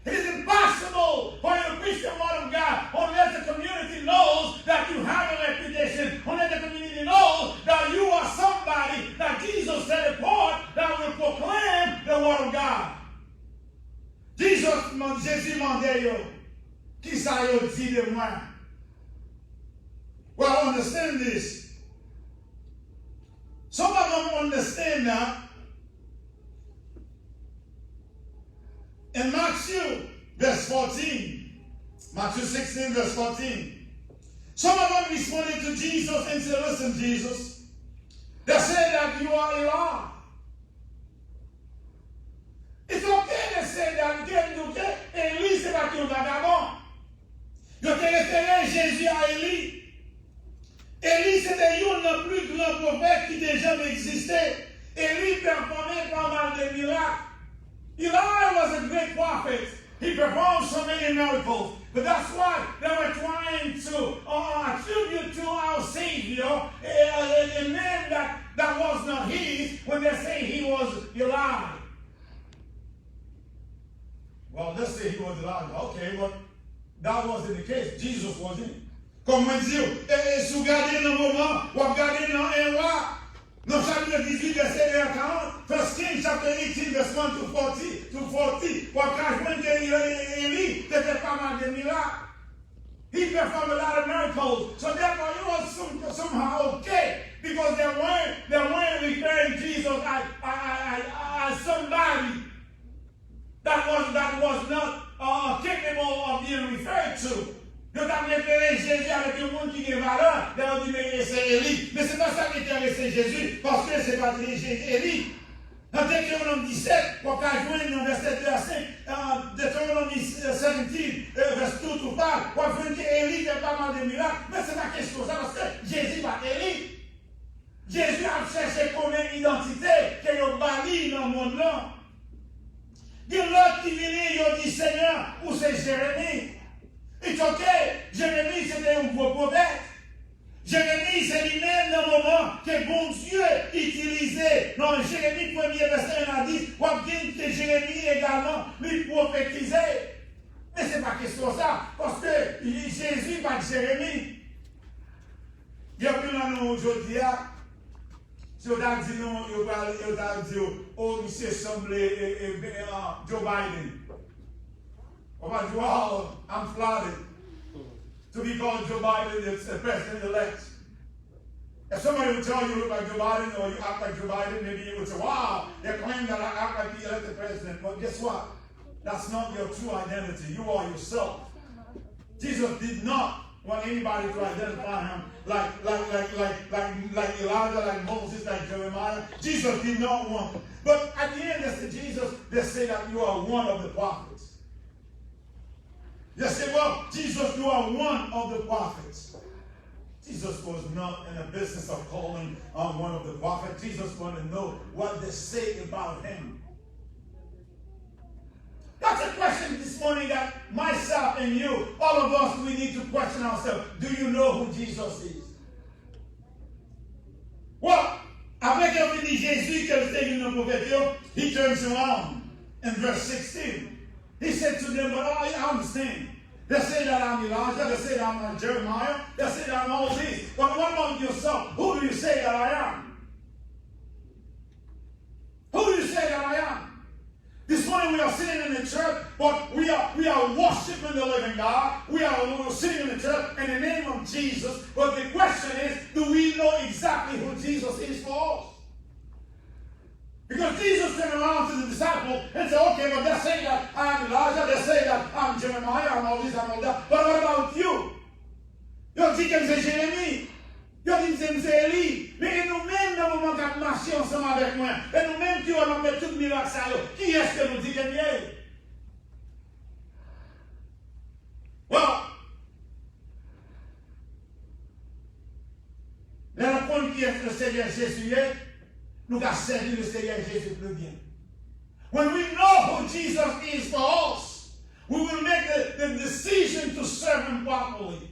It is impossible for you to preach the word of God unless the community knows that you have a reputation, unless the community knows that you are somebody that Jesus set apart that will proclaim the word of God. Jésus demandait yo, qui ça yo dit de moi? Well, understand this. Some of them understand that. In Matthew, verse 14, Matthew 16, verse 14, some of them responded to Jesus and said, listen, Jesus, they say that you are Eli. It's okay to say that Élie, c'est pas un vagabond. Ils ont référé Jésus à Élie. Élie, c'était un des plus grands prophètes qui déjà existait. Élie performait pas mal de miracles. Eli was a great prophet. He performed so many miracles. But that's why they were trying to attribute to our Savior a man that was not his when they say he was Eli. Well, let's say he was Elijah. Okay, but that wasn't the case. Jesus wasn't. Comme on dit, si vous regardez dans le moment, vous regardez dans un roi, dans chapitre 18, verset 1 à 40, 1 Kings, chapter 18, verset 1 to 40, vous regardez que Élie faisait pas mal de miracles. He performed a lot of miracles. So therefore, it was somehow okay, because they weren't referring Jesus as somebody that was not capable of being referred to. Ils ont référé Jésus avec un monde qui a valeur. Ils ont dit, mais c'est Élie. Mais c'est pas ça qui intéressait Jésus, parce que c'est pas Élie. Dans Deutéronome 17, on peut joindre dans verset 2 à 5, Deutéronome 17, verset 2 to 5, on peut voir qu'Élie fait pas mal de miracles. Mais c'est pas question de ça, parce que Jésus pas Élie. Jésus a cherché combien d'identité qu'il a bali dans le monde là. Il y a l'autre qui vient, il a dit, Seigneur, où c'est Jérémie? It's okay. Jérémie, c'était un gros prophète. Jérémie, c'est lui-même dans le moment que bon Dieu utilisait. Dans Jérémie 1er, verset 1 à 10, on dit que Jérémie également lui prophétisait. Mais ce n'est pas question de ça, parce que Jésus pas de Jérémie. Il y a plus là, nous, aujourd'hui, si on a dit, non, il a dit, oh, monsieur semble Joe Biden. Wow, I'm flattered to be called Joe Biden, the president-elect. If somebody would tell you look like Joe Biden or you act like Joe Biden, maybe you would say, wow, they claim that I act like the elected president. But guess what? That's not your true identity. You are yourself. Jesus did not want anybody to identify him like Elijah, like Moses, like Jeremiah. Jesus did not want. But at the end, they said, Jesus, they say that you are one of the prophets. Jesus, you are one of the prophets. Jesus was not in the business of calling on one of the prophets. Jesus wanted to know what they say about him. That's a question this morning that myself and you, all of us, we need to question ourselves. Do you know who Jesus is? Well, avec qu'il dit Jésus, que le Seigneur nous prophète, he turns around in verse 16. He said to them, but I understand. They say that I'm Elijah, they say that I'm Jeremiah, they say that I'm all these. But what about yourself? Who do you say that I am? Who do you say that I am? This morning we are sitting in the church, but we are worshiping the living God. We are sitting in the church in the name of Jesus. But the question is, do we know exactly who Jesus is for us? Because Jesus turned around to the disciples and said, okay, but they say that I'm Elijah, they say that I'm Jeremiah, I'm all this, I'm all that. But what about you? Ils dit que c'est Jérémie. Ils disent que c'est Élie. Mais nous-mêmes, dans le moment où nous marchons ensemble avec moi, et nous-mêmes qui avons fait tout le miracle, qui est-ce que nous dit que nous sommes? Well, là, nous comprenons qui est le Seigneur Jésus est. Nous avons servi le Seigneur Jésus plus bien. When we know who Jesus is for us, we will make the decision to serve him properly.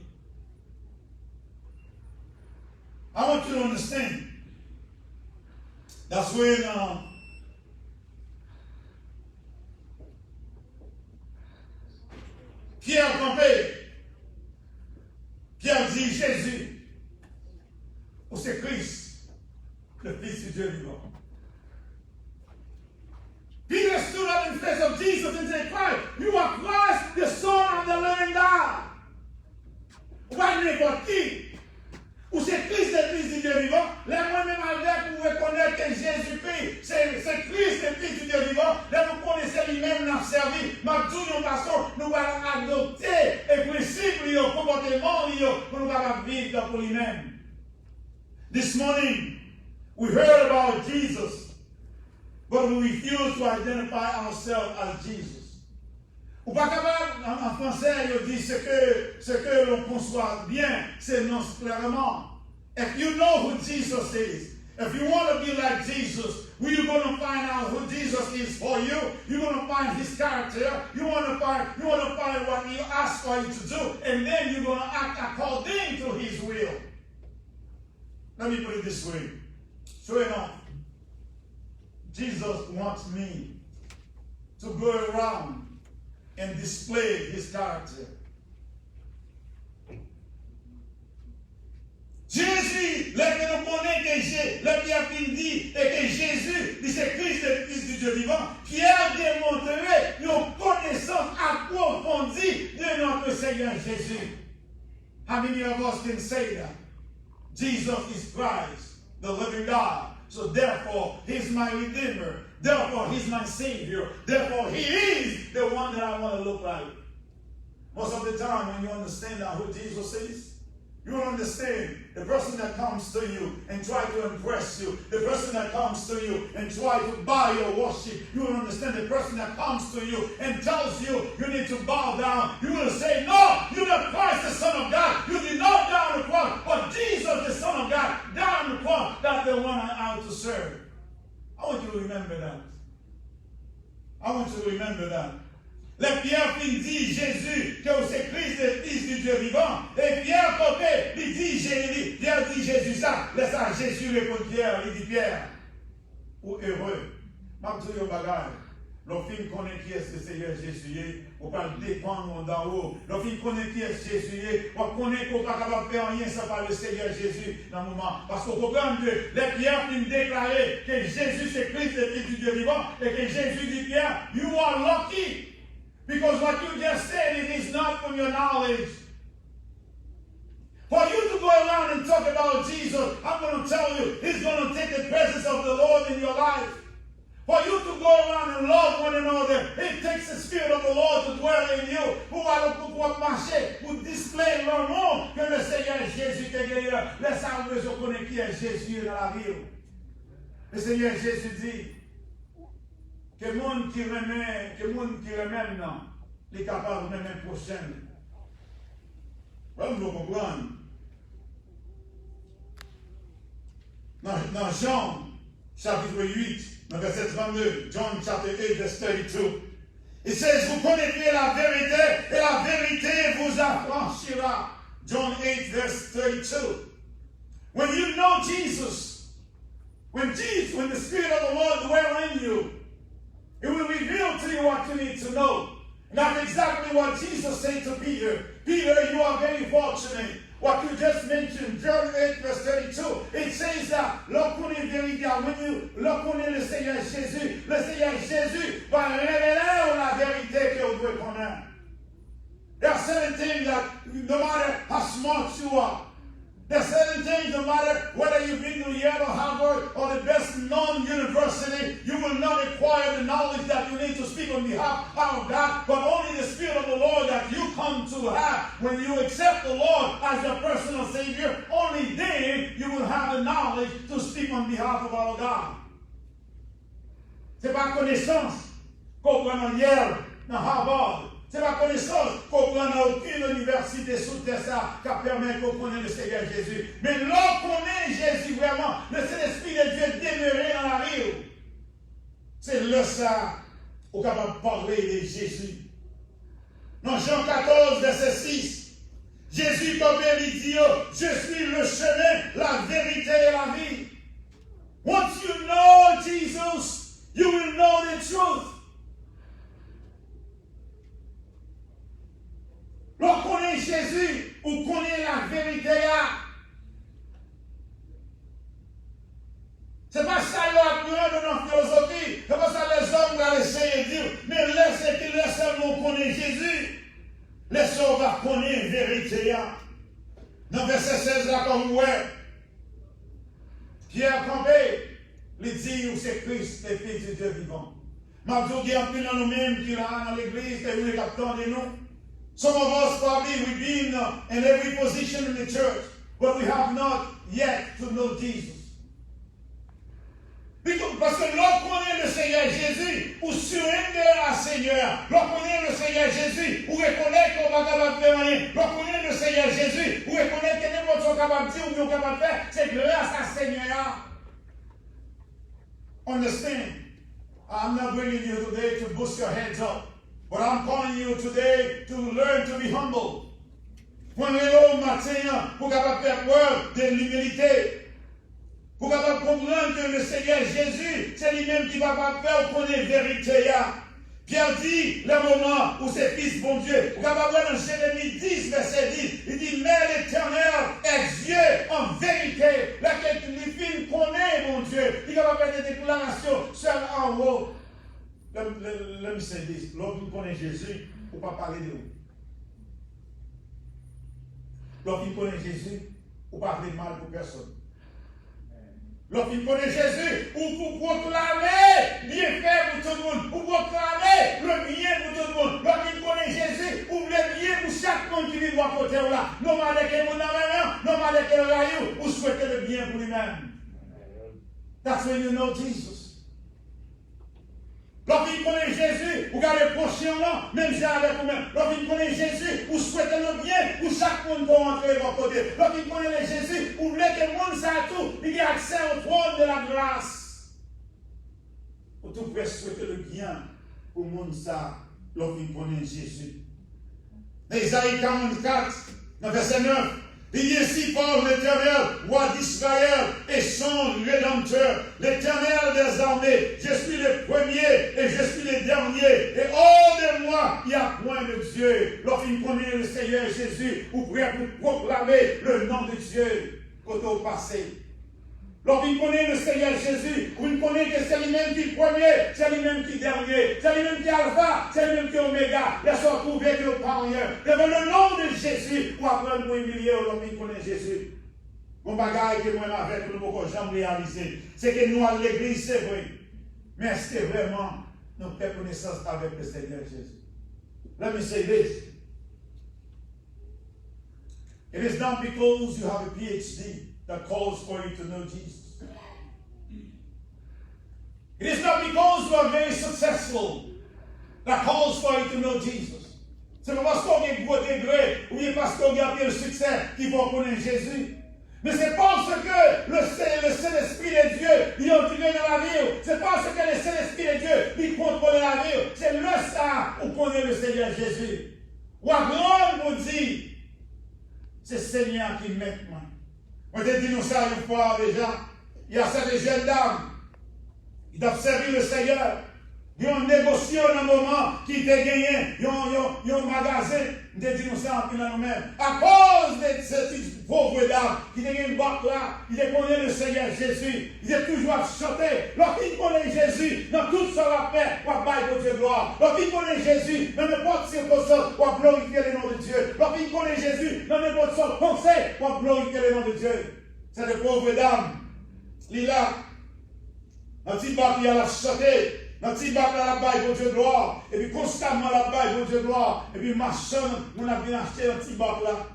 I want you to understand. That's when Pierre campait. Pierre dit Jésus, ou c'est Christ, le Fils du Dieu vivant. Peter stood up in face of Jesus and said, Christ, you are Christ, the Son of the living God. Why n'importe qui? Ou c'est Christ le Fils du Dieu vivant? Là, moi-même, avec vous reconnaître que Jésus-Christ, c'est Christ le Fils du Dieu vivant. Là, vous connaissez lui-même, nous servi. Ma toute façon, nous allons adopter les principes, les comportements, pour nous capables de vivre pour lui-même. This morning, we heard about Jesus, but we refuse to identify ourselves as Jesus. Ou pas capable, en français, il dit ce que l'on conçoit bien, c'est non clairement. If you know who Jesus is, if you want to be like Jesus, you're going to find out who Jesus is for you. You're going to find his character. You want to find what he asked for you to do, and then you're going to act according to his will. Let me put it this way. Sure enough, Jesus wants me to go around and display his character. Jésus, là que nous connaissons que le Pierre dit et que Jésus, c'est Christ le Fils du Dieu vivant, Pierre démontrait une connaissance approfondie de notre Seigneur Jésus. How many of us can say that? Jesus is Christ, the living God. So therefore, he's my Redeemer. Therefore, he's my Savior. Therefore, he is the one that I want to look like. Most of the time, when you understand who Jesus is, you will understand the person that comes to you and try to impress you, the person that comes to you and try to buy your worship. You will understand the person that comes to you and tells you you need to bow down. You will say, no, you're not Christ, the Son of God. You did not die on the cross, but Jesus, the Son of God, died on the cross. That's the one I'm out to serve. I want you to remember that. I want you to remember that. Le Pierre dit Jésus, que c'est Christ le Fils du Dieu vivant. Et Pierre côté, il dit Jésus. Pierre dit Jésus ça. Laisse à Jésus répondre Pierre. Il dit Pierre, ou heureux. M'a dit un bagage. L'enfant connaît qui est le Seigneur Jésus. On va le dépendre d'en haut. L'enfant connaît qui est Jésus. On connaît qu'on n'est pas capable de faire rien sans parler le Seigneur Jésus dans le moment. Parce qu'on comprend que les Pierre finit déclarer que Jésus c'est Christ le Fils du Dieu vivant. Et que Jésus dit Pierre, you are lucky. Because what you just said, it is not from your knowledge. For you to go around and talk about Jesus, I'm going to tell you, he's going to take the presence of the Lord in your life. For you to go around and love one another, it takes the Spirit of the Lord to dwell in you. Pour marcher, pour displayer le nom que le Seigneur Jésus t'a gagné. Laisse-moi connaître qui est Jésus dans la vie. Le Seigneur Jésus dit, que le monde qui remet, non, il est capable de remettre prochain. Voilà, nous comprenons. Dans Jean, chapitre 8, dans verset 32, John chapter 8, verse 32, it says, vous connaîtrez la vérité, et la vérité vous affranchira. John 8, verse 32. When you know Jesus, when the Spirit of the Lord dwells in you, it will reveal to you what you need to know. And that's exactly what Jesus said to Peter. Peter, you are very fortunate. What you just mentioned, John 8, verse 32, it says that, lorsqu'on est véritable, lorsqu'on est le Seigneur Jésus va révéler la vérité que vous devez connaître. There are certain things that, no matter how smart you are, there are certain things, no matter whether you've been to Yale or Harvard or the best known university, you will not acquire the knowledge that you need to speak on behalf of God, but only the Spirit of the Lord that you come to have. When you accept the Lord as your personal Savior, only then you will have the knowledge to speak on behalf of our God. C'est pas connaissance qu'on prend en Yale, dans Harvard. C'est la connaissance qu'on prend dans aucune université sous terre qui permet qu'on connaisse le Seigneur Jésus. Mais lorsqu'on connaît Jésus vraiment, le Saint-Esprit de Dieu demeuré dans la vie, c'est là ça qu'on est capable de parler de Jésus. Dans Jean 14, verset 6, Jésus comme il dit, je suis le chemin, la vérité et la vie. Once you know Jesus, you will know the truth. Lorsqu'on connaît Jésus, on connaît la vérité. C'est pas ça qu'on apprend dans notre philosophie. C'est pas ça les hommes vont essayer de dire. Mais laissez-nous connaître Jésus. Laissez-nous connaître la vérité. Dans verset 16, là, comme vous voyez, Pierre campé, il dit où c'est Christ, le Fils de Dieu vivant. Ma Dieu, il y a plus dans nous-mêmes qui là dans l'église, et nous les captons de nous. Some of us probably we've been in every position in the church, but we have not yet to know Jesus. Parce que lorsqu'on est le Seigneur Jésus, ou surrender à Seigneur, lorsqu'on est le Seigneur Jésus, ou reconnaître qu'on va capable de faire rien, lorsqu'on est le Seigneur Jésus, ou reconnaître que n'importe ce qu'on est capable de dire ou qu'on est capable de faire, c'est grâce à Seigneur. Understand? I'm not bringing you today to boost your heads up. But I'm calling you today to learn to be humble. Pour aller au matin, pour capable faire preuve de l'humilité. Pour capable comprendre que le Seigneur Jésus, c'est lui-même qui va faire connaître la vérité. Pierre dit, le moment où c'est Fils bon Dieu, vous capable voir dans Jérémie 10, verset 10, il dit, mais l'Éternel est Dieu en vérité. Laquelle lui film connaît mon Dieu. Il va faire des déclarations seul en haut. Let me say this. Lorsqu'on connaît Jésus, on ne peut pas parler de vous. Lorsqu'on connaît Jésus, on ne peut pas parler mal pour personne. Lorsqu'on connaît Jésus, on peut proclamer bien fait pour tout le monde. On peut proclamer le bien pour tout le monde. Lorsqu'on connaît Jésus, on veut bien pour chaque monde qui vit à côté de là. Non mal avec le monde en même, non mal avec le rayon, on souhaite le bien pour lui-même. That's when you know Jesus. Lorsqu'il connaît Jésus, vous gardez le prochain là, même si avec vous-même. Lorsqu'il connaît Jésus, vous souhaitez le bien pour chaque monde qui rentre de votre côté. Lorsqu'il connaît Jésus, vous voulez que le monde sache tout, il y a accès au trône de la grâce. Vous pouvez souhaiter le bien pour le monde ça, lorsqu'il connaît Jésus. Dans Isaïe 44, dans verset 9, il dit ainsi parle l'Éternel, roi d'Israël et son Rédempteur, l'Éternel des armées. Je suis le premier et je suis le dernier. Et hors de moi, il n'y a point de Dieu. Lorsqu'il connaît le Seigneur Jésus, vous pouvez proclamer le nom de Dieu côté au passé. Lorsqu'il connaît le Seigneur Jésus, vous connaissez que c'est lui-même qui est premier, c'est lui-même qui est dernier, c'est lui-même qui est alpha, c'est lui-même qui est oméga. Il soit trouvé que le parleur. Devant le nom de Jésus, pour apprendre pour humilier lorsqu'il connaît Jésus. Mon bagage que moi avec nous ne jamais réaliser, c'est que nous à l'église, c'est vrai. Mais est-ce que vraiment nous faisons connaissance avec le Seigneur Jésus? Let me say this. It is not because you have a PhD that calls for you to know Jesus. It is not because you are very successful that calls for you to know Jesus. C'est parce qu'on que gros degré, ou bien parce qu'on a le succès, qui vont connaître Jésus. Mais c'est parce que le Saint-Esprit de Dieu, il est entré dans la vie. C'est parce que le Saint-Esprit de Dieu, il contrôle la vie. C'est le ça où connaît le Seigneur Jésus. Ou à grand pour dire, c'est le Seigneur qui met moi. On te dit nous ça une fois déjà. Il y a cette jeune dame, il a servi le Seigneur. Ils ont négocié dans un moment qui était gagné, ils ont un magasin, ils ont dit nous ça en nous-mêmes. À cause de cette pauvre dame qui était une barque là, il connaît le Seigneur Jésus, il est toujours chanté. Lorsqu'il connaît Jésus, dans toute sa paix, on va bailler pour Dieu gloire. Lorsqu'il connaît Jésus, dans n'importe circonstance, on va glorifier le nom de Dieu. Lorsqu'il connaît Jésus, dans n'importe sorte de pensée, on va glorifier le nom de Dieu. C'est une pauvre dame, il est là, dans cette barque, il a la chanté. Dans petit bac la baille pour Dieu gloire, et puis constamment la baille pour Dieu gloire, et puis machin, on a bien acheté un petit bac là.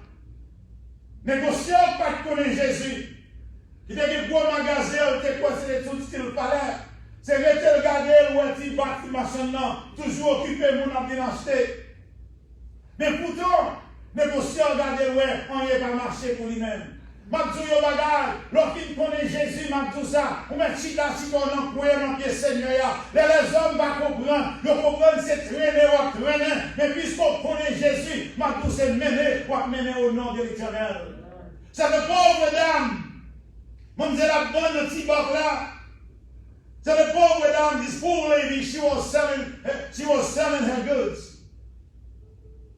Négociant pas de connaître Jésus. Il a des gros magasins, il était quoi, c'est tout ce qu'il fallait. C'est rester regarder où un petit bac, machin là, toujours occupé, on a bien acheté. Mais pourtant, négociant regarder où on n'est pas marché pour lui-même. Mabdou yo bagay, lorsqu'il connaît Jésus, Mabdou ça, on met chita si on en croit dans le Seigneur. Les hommes ne comprennent, ils comprennent c'est traîner ou traîner, mais puisqu'on connaît Jésus, Mabdou c'est mener ou mener au nom de l'Éternel. Cette pauvre dame, même si la bonne petit bac là, cette pauvre dame, this poor lady, she was selling her goods.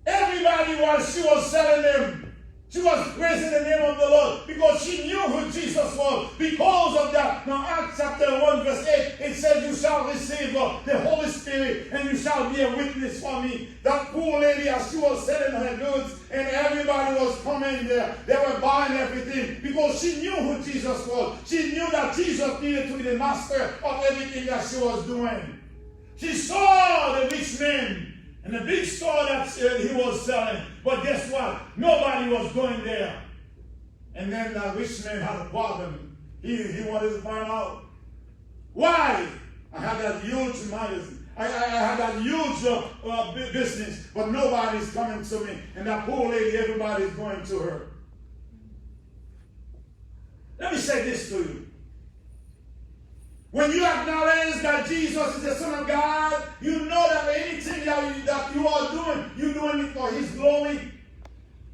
Everybody while she was selling them, she was praising the name of the Lord because she knew who Jesus was. Because of that, now Acts chapter 1 verse 8, it says, you shall receive the Holy Spirit and you shall be a witness for me. That poor lady, as she was selling her goods and everybody was coming there, they were buying everything because she knew who Jesus was. She knew that Jesus needed to be the master of everything that she was doing. She saw the rich man and the big store that he was selling. But guess what? Nobody was going there. And then the rich man had a problem. He wanted to find out why I had that huge money. I had that huge business, but nobody's coming to me. And that poor lady, everybody's going to her. Let me say this to you. When you acknowledge that Jesus is the Son of God, you know that anything that you are doing, you're doing it for His glory.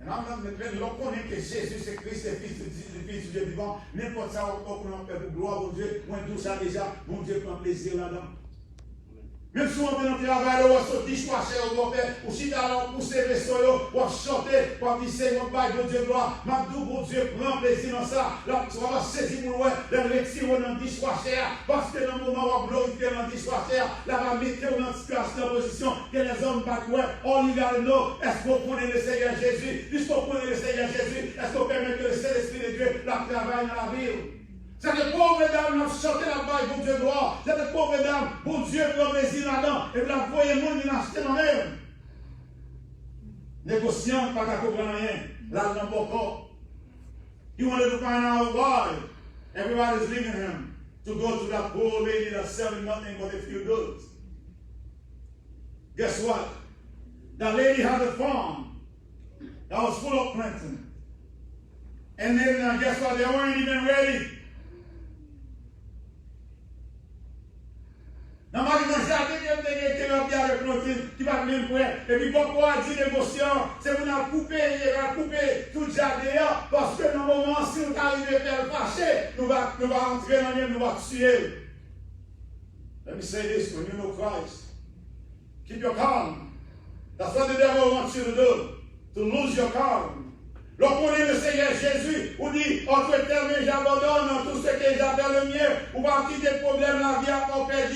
And I'm not going to reconnaître que Jésus, c'est Christ, le Fils du Dieu vivant. N'importe ça, on fait pour gloire au Dieu. Moi, tout ça déjà, mon Dieu prend plaisir là-dedans. Même si on vient dans le travail, on va sortir, choisir, on va faire, ou si tu as poussé les solos, on va chanter, on va visser, on va bailler pour Dieu gloire. M'abdou, bon Dieu, prend plaisir dans ça. Là, tu vas saisir mon ouais, le retirer dans le dishwasher, parce que dans le moment où on va glorifier dans le dishwasher, là, on va mettre dans une situation, en position, que les hommes battent, ouais, all you gotta know, est-ce qu'on connaît le Seigneur Jésus? Puisqu'on connaît le Seigneur Jésus, est-ce qu'on permet que le Saint-Esprit de Dieu la travaille dans la ville? C'est des pauvres dames, on a chanté la baille pour Dieu gloire. C'est des pauvres dames, pour Dieu prend plaisir là-dedans. Et puis la voyez monde, il a acheté dans même. Négociant, pas qu'à comprendre rien. Là, dans mon corps. He wanted to find out why everybody's leaving him to go to that poor lady that's selling nothing but a few goods. Guess what? That lady had a farm that was full of planting. And then guess what? They weren't even ready. Dans ma jardin, il y a des plantes qui va même près. Et puis pourquoi dit négociant, c'est qu'on a coupé tout le jardin parce que dans le moment, si on arrive à faire le fâcher, nous va entrer dans lui, nous va tuer. Let me say this, when you know Christ, keep your calm. That's what the devil wants you to do, to lose your calm. Lorsqu'on est le Seigneur Jésus, on dit, entre tes mains, j'abandonne tout ce que j'appelle le mien, ou pas quitter le problème, la vie à ton père,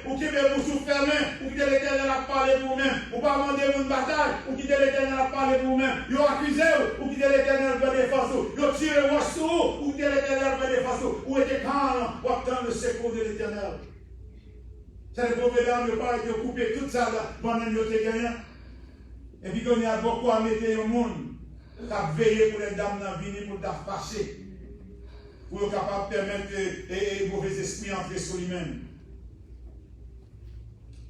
ou quitter le bouchon fermé, ou quitter l'Éternel à parler pour vous-même, ou pas demander une bataille, ou quitter l'Éternel à parler pour vous-même. Vous accusez, ou quitter l'Éternel pour défense, vous tirez vos sous, ou quitter l'Éternel pour défense, ou êtes calme, ou attendre le secours de l'Éternel. C'est le pauvre dame, le parle de couper tout ça, pendant que vous avez gagné. Et puis qu'on y a beaucoup à mettre au monde. Tu as veillé pour les dames dans la vie, pour ta fâcher. Pour être capable de permettre les mauvais esprits entrer sur lui-même.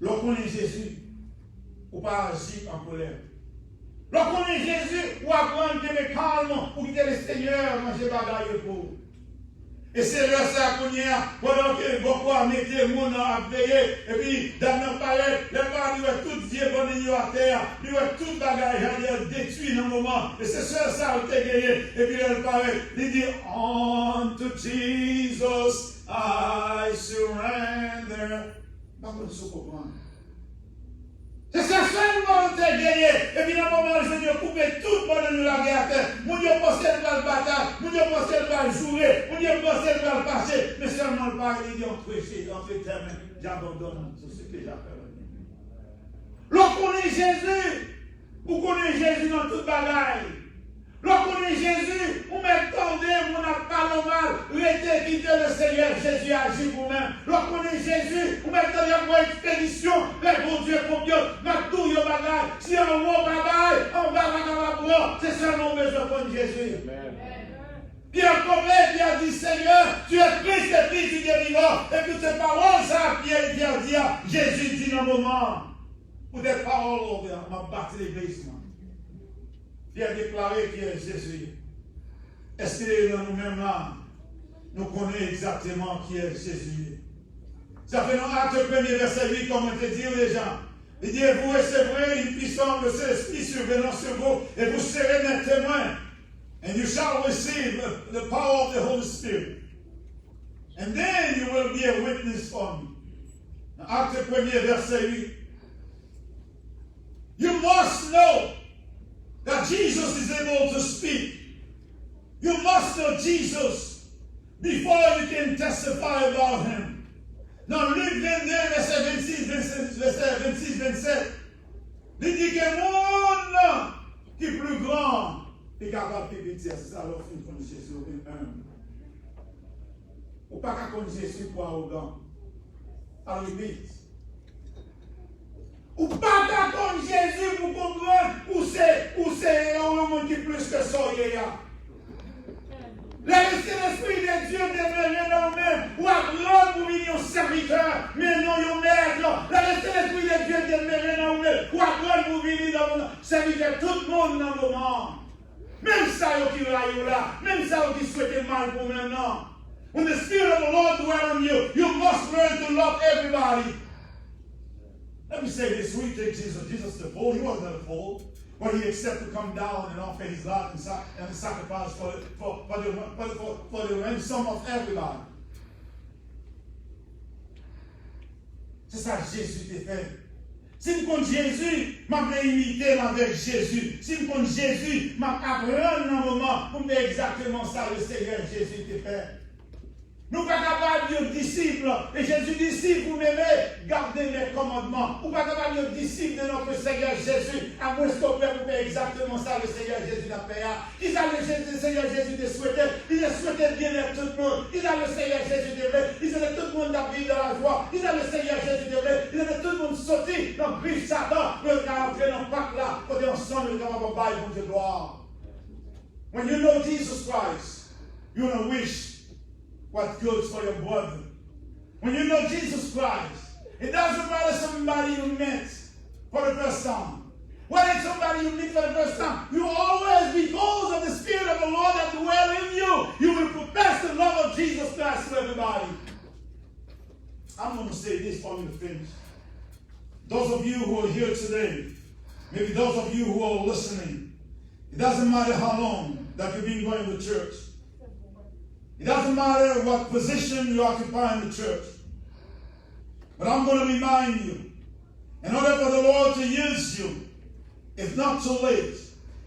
Lorsqu'on est Jésus, on ne pas agir en colère. Lorsqu'on est Jésus, ou apprendre que les calmes pour quitter le Seigneur, manger bagaille pour. Et c'est là ça qu'on y a, pendant que beaucoup a mis le monde à veiller, et puis dans nos palais, les parents lui ont tout vieux bonnes à terre, lui ont tout bagaille à détruit dans le moment. Et c'est ça qui a gagné. Et puis elle paraît, il dit, unto Jesus I surrender. Pas qu'on se comprendre. C'est ça seulement qui a gagné. Et puis dans le moment, je vais couper tout le monde la guerre. Mon Dieu possède pas le bataille, mon Dieu possède pas le jouer, mon Dieu possède pas le passer. Mais seulement le pari, il dit entre tes mains, j'abandonne tout ce que j'appelle. Lorsqu'on est Jésus, ou qu'on est Jésus dans toute bagaille. Lorsqu'on est Jésus, on m'attendait, on n'a pas le mal, restez quitter le Seigneur, Jésus agit vous-même. Lorsqu'on est Jésus, on m'attendait pour expédition, mais bon Dieu, pour Dieu, ma tout yo bagaille, si on va bagaille, on va c'est seulement besoin de Jésus. Pierre Combet, Pierre dit, Seigneur, tu es Christ et Fils du Dieu vivant, et toutes ces paroles, ça, Pierre dit, Jésus dit dans le moment, pour des paroles, on m'a battu l'église, moi. Pierre a déclaré qui est Jésus. Est-ce que dans nous-mêmes là, nous connaissons exactement qui est Jésus? Ça fait dans Acte 1er verset 8, comme on te dit les gens. Il dit, vous recevrez une puissance de Saint-Esprit survenant sur vous, et vous serez mes témoins. And you shall receive the power of the Holy Spirit. And then you will be a witness for me. Acte 1er verset 8. You must know that Jesus is able to speak. You must know Jesus before you can testify about him. Dans Luc 22, verset 26, 27, il dit que monde qui est plus grand est capable de dire, c'est ça l'offre qu'on Jésus au humble. Ou pas qu'à connaître Jésus pour arrogant. Alors vite. Ou pas d'accord Jésus pour comprendre où c'est un monde qui est plus que ça. L'Esprit de Dieu demeure dans nous-mêmes. Ou à grand pour venir au serviteur, mais non au maître. L'Esprit de Dieu demeure dans nous-mêmes. Ou à grand pour venir dans le serviteur, tout le monde dans le moment. Même ça, qui est là, même ça, qui souhaite mal pour maintenant. When the Spirit of the Lord dwells on you, you must learn to love everybody. Let me say this, we take Jesus. Jesus the fool. He wasn't a fool. But he accepted to come down and offer his life and sacrifice for the ransom of everybody. C'est ça que Jésus t'a fait. Si je compte Jésus, je vais imiter avec Jésus. Si je compte Jésus, je vais apprendre un moment pour faire exactement ça le Seigneur Jésus t'a fait. Nous ne sommes pas capables de disciples. Et Jésus dit, si vous m'aimez, gardez mes commandements. Nous ne sommes pas capables de disciples de notre Seigneur Jésus. À moins que vous faire exactement ça, le Seigneur Jésus n'a fait. Il a le Seigneur Jésus de souhaiter. Il a souhaité bien à tout le monde. Il a le Seigneur Jésus de vrai. Il a tout le monde d'habiller dans la joie. Il a le Seigneur Jésus de vrai. Il a tout le monde sorti dans le griffe Satan. Le gars entré dans le parc là. Pour dire ensemble, nous avons un bail pour Dieu gloire. When you know Jesus Christ, you're going to wish what's good for your brother. When you know Jesus Christ, it doesn't matter somebody you met for the first time. Whether it's somebody you meet for the first time, you always, because of the Spirit of the Lord that dwells in you, you will profess the love of Jesus Christ to everybody. I'm going to say this for me to finish. Those of you who are here today, maybe those of you who are listening, it doesn't matter how long that you've been going to church. It doesn't matter what position you occupy in the church. But I'm going to remind you, in order for the Lord to use you, it's not too late.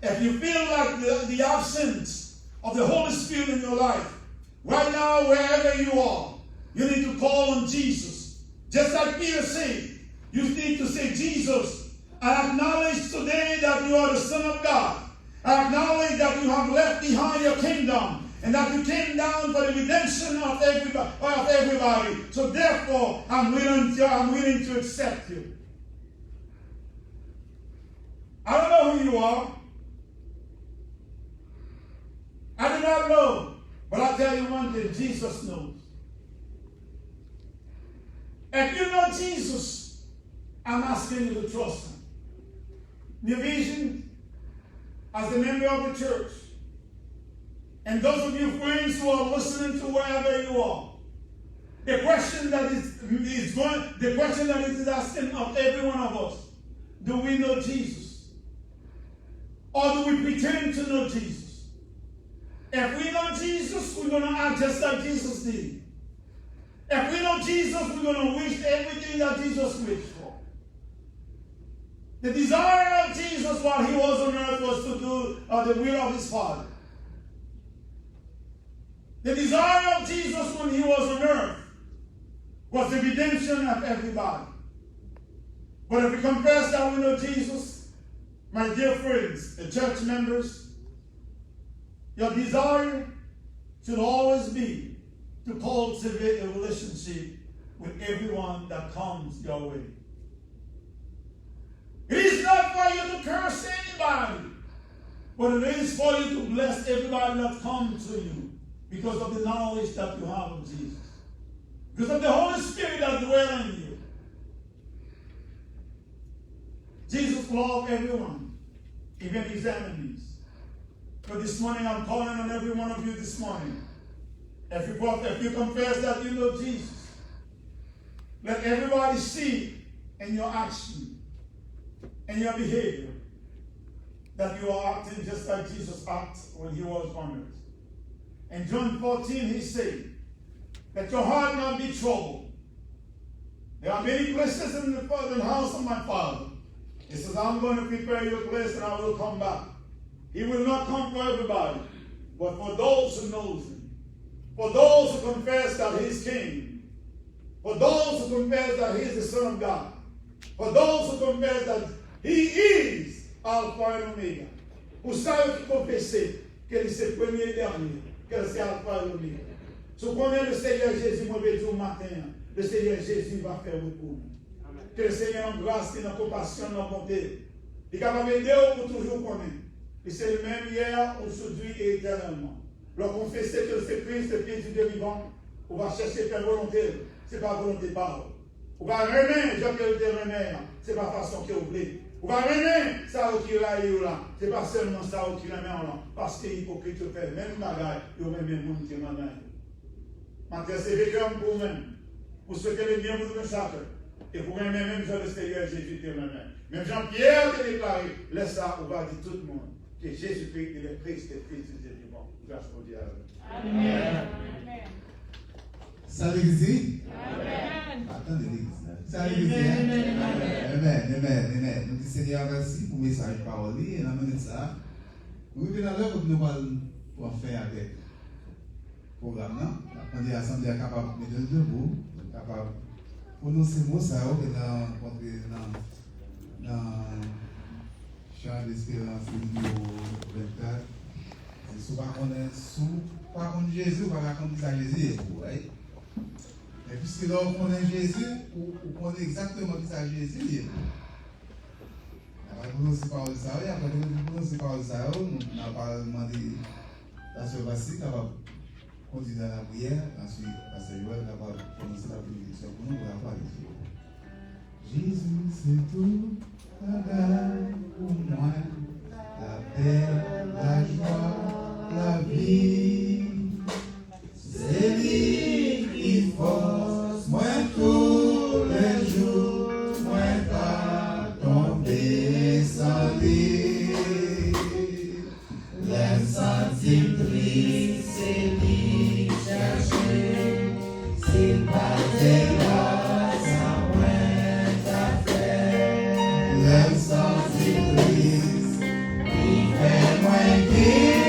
If you feel like the absence of the Holy Spirit in your life, right now, wherever you are, you need to call on Jesus. Just like Peter said, you need to say, Jesus, I acknowledge today that you are the Son of God. I acknowledge that you have left behind your kingdom and that you came down for the redemption of everybody. So therefore, I'm willing to accept you. I don't know who you are. I do not know. But I'll tell you one thing, Jesus knows. If you know Jesus, I'm asking you to trust him. New vision, as a member of the church, and those of you friends who are listening to wherever you are, the question that is asking of every one of us, do we know Jesus? Or do we pretend to know Jesus? If we know Jesus, we're going to act just like Jesus did. If we know Jesus, we're going to wish everything that Jesus wished for. The desire of Jesus while he was on earth was to do the will of his Father. The desire of Jesus when he was on earth was the redemption of everybody. But if we confess that we know Jesus, my dear friends, the church members, your desire should always be to cultivate a relationship with everyone that comes your way. It is not for you to curse anybody, but it is for you to bless everybody that comes to you because of the knowledge that you have of Jesus. Because of the Holy Spirit that dwells in you. Jesus loved everyone, even his enemies. So this morning I'm calling on every one of you this morning. If you confess that you know Jesus, let everybody see in your action and your behavior that you are acting just like Jesus acted when he was on earth. In John 14 he said, let your heart not be troubled. There are many places in the house of my Father. He says, I'm going to prepare your place and I will come back. He will not come for everybody, but for those who knows him. For those who confess that he is king. For those who confess that he is the Son of God. For those who confess that he is Alpha and Omega. Pour ça, il faut confesser que c'est le premier et dernier, que c'est Alpha et Omega. Si vous connaissez le Seigneur Jésus, moi je vais dire au matin, le Seigneur Jésus va faire beaucoup pour nous. Que le Seigneur en grâce, en compassion, en bonté, il est capable d'aider pour toujours connaître. Et c'est le même hier, aujourd'hui et éternellement. Lorsqu'on fait que c'est Christ, le Fils du Dieu vivant, on va chercher faire volonté, ce n'est pas volonté parole. On va remettre, Jean que te remet, ce n'est pas façon que vous voulez. On va remettre ça qui est là et là. Ce n'est pas seulement ça qui remet en là. Parce que l'hypocrite fait même bagaille, il remet même monde qui est maintenant. Maintenant, c'est vécu pour vous-même. Pour souhaiter le bien pour tout chacun. Et pour même Jean le Seigneur Jésus te remet. Même Jean-Pierre te déclaré, laisse ça, on va dire tout le monde que Jésus-Christ est le Christ et Fils du Dieu vivant. Grâce au Dieu. Amen. Ça l'église? Amen. Attendez l'église. Ça l'église. Amen. Nous disons Seigneur, merci pour le message parole. Et dans le ça, nous venons à l'heure pour nous pour faire avec le programme. On est assemblée capable de mettre debout, capable de prononcer le mot ça, que dans Chant d'Espérance numéro 24. Si vous ne connaissez Jésus, vous ne connaissez pas Jésus. Et puisque là, on connaît Jésus, on connaît exactement qui c'est Jésus. Après, vous ne parlez pas de ça, après, vous ne parlez pas de ça, on n'a pas demandé la sœur Vassie, capable de continuer dans la prière, ensuite, la sœur Joël, capable de commencer la bénédiction pour nous, pour la parler. Jésus, c'est tout, la gagne pour moi, la paix, la joie, la vie. C'est lui qui force moi tous les jours, moi pas tomber sans lui. Les sentiments tristes, c'est lui chercher, s'il passait là, sans moi ta fait. Les sentiments tristes, il fait moins qu'il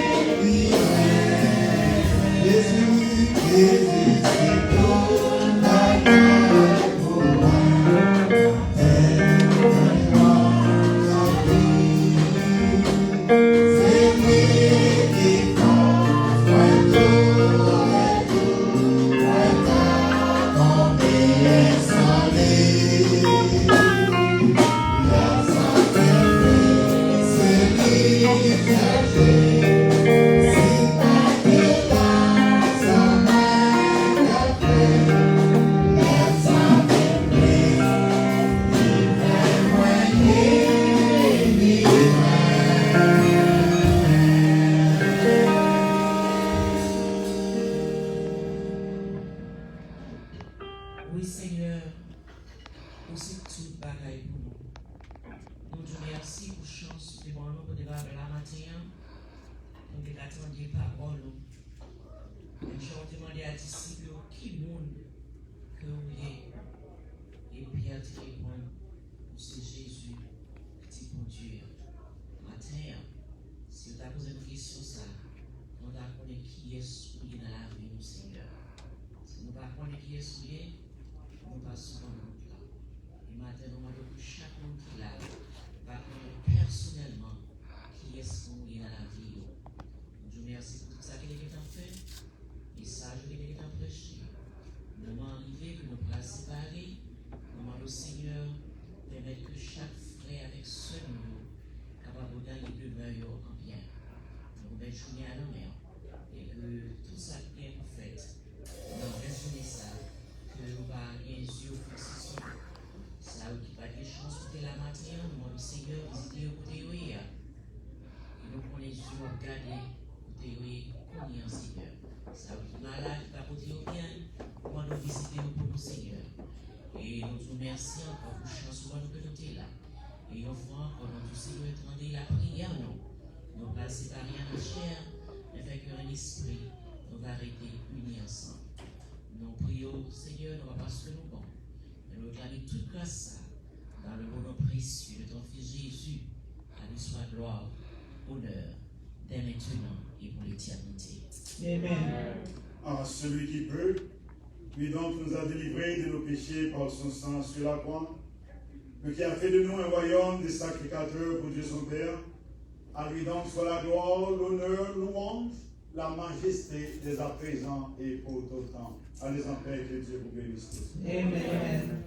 capable la matin, on est attendu parole. Et j'ai demandé à disciples qui monde que vous êtes. Et Pierre te répond, c'est Jésus qui dit pour Dieu. Matin, si vous avez posé une question, ça, on va connaître qui est souillé dans la vie du Seigneur. Si nous ne connaissons pas qui est souillé, nous passons dans le monde là. Et maintenant, nous demandons que chaque monde qui est là va connaître personnellement qui est souillé dans la vie. Je vous remercie pour tout ça qu'il est en fait. Et ça, je l'ai en prêché. Nous m'en arrivé que nous pourrons séparer. Nous demandons au Seigneur de permettre que chaque frère avec ce nous capable de gagner demeure en bien. Nous mettons journée à la mer. Et que tout ça qui est fait, nous restons ça, que nous va bien yeux fixés sur ça qui va des chances pour la matière, nous demandons au Seigneur de visiter au côté et nous prenons les yeux à regarder côté qu'on y est en Seigneur. Ça qui malade, qui va côté bien, nous demandons visiter pour nous Seigneur. Et nous vous remercions encore pour la chance que nous sommes là. Et nous offrons encore notre Seigneur étendez la prière, nous pas séparer en chair, mais avec un esprit, nous va arrêter unis ensemble. Nous prions, Seigneur, nous parce que nous bon. Et nous réclamons toute grâce dans le nom précieux de ton Fils Jésus. À lui soit gloire, honneur, dès maintenant et pour l'éternité. Amen. Ah, celui qui peut, lui donc nous a délivrés de nos péchés par son sang sur la croix, le qui a fait de nous un royaume des sacrificateurs pour Dieu son Père. À lui donc soit la gloire, l'honneur, louange, la majesté dès à présent et pour tout temps. Allez en paix, que Dieu vous bénisse tous. Amen.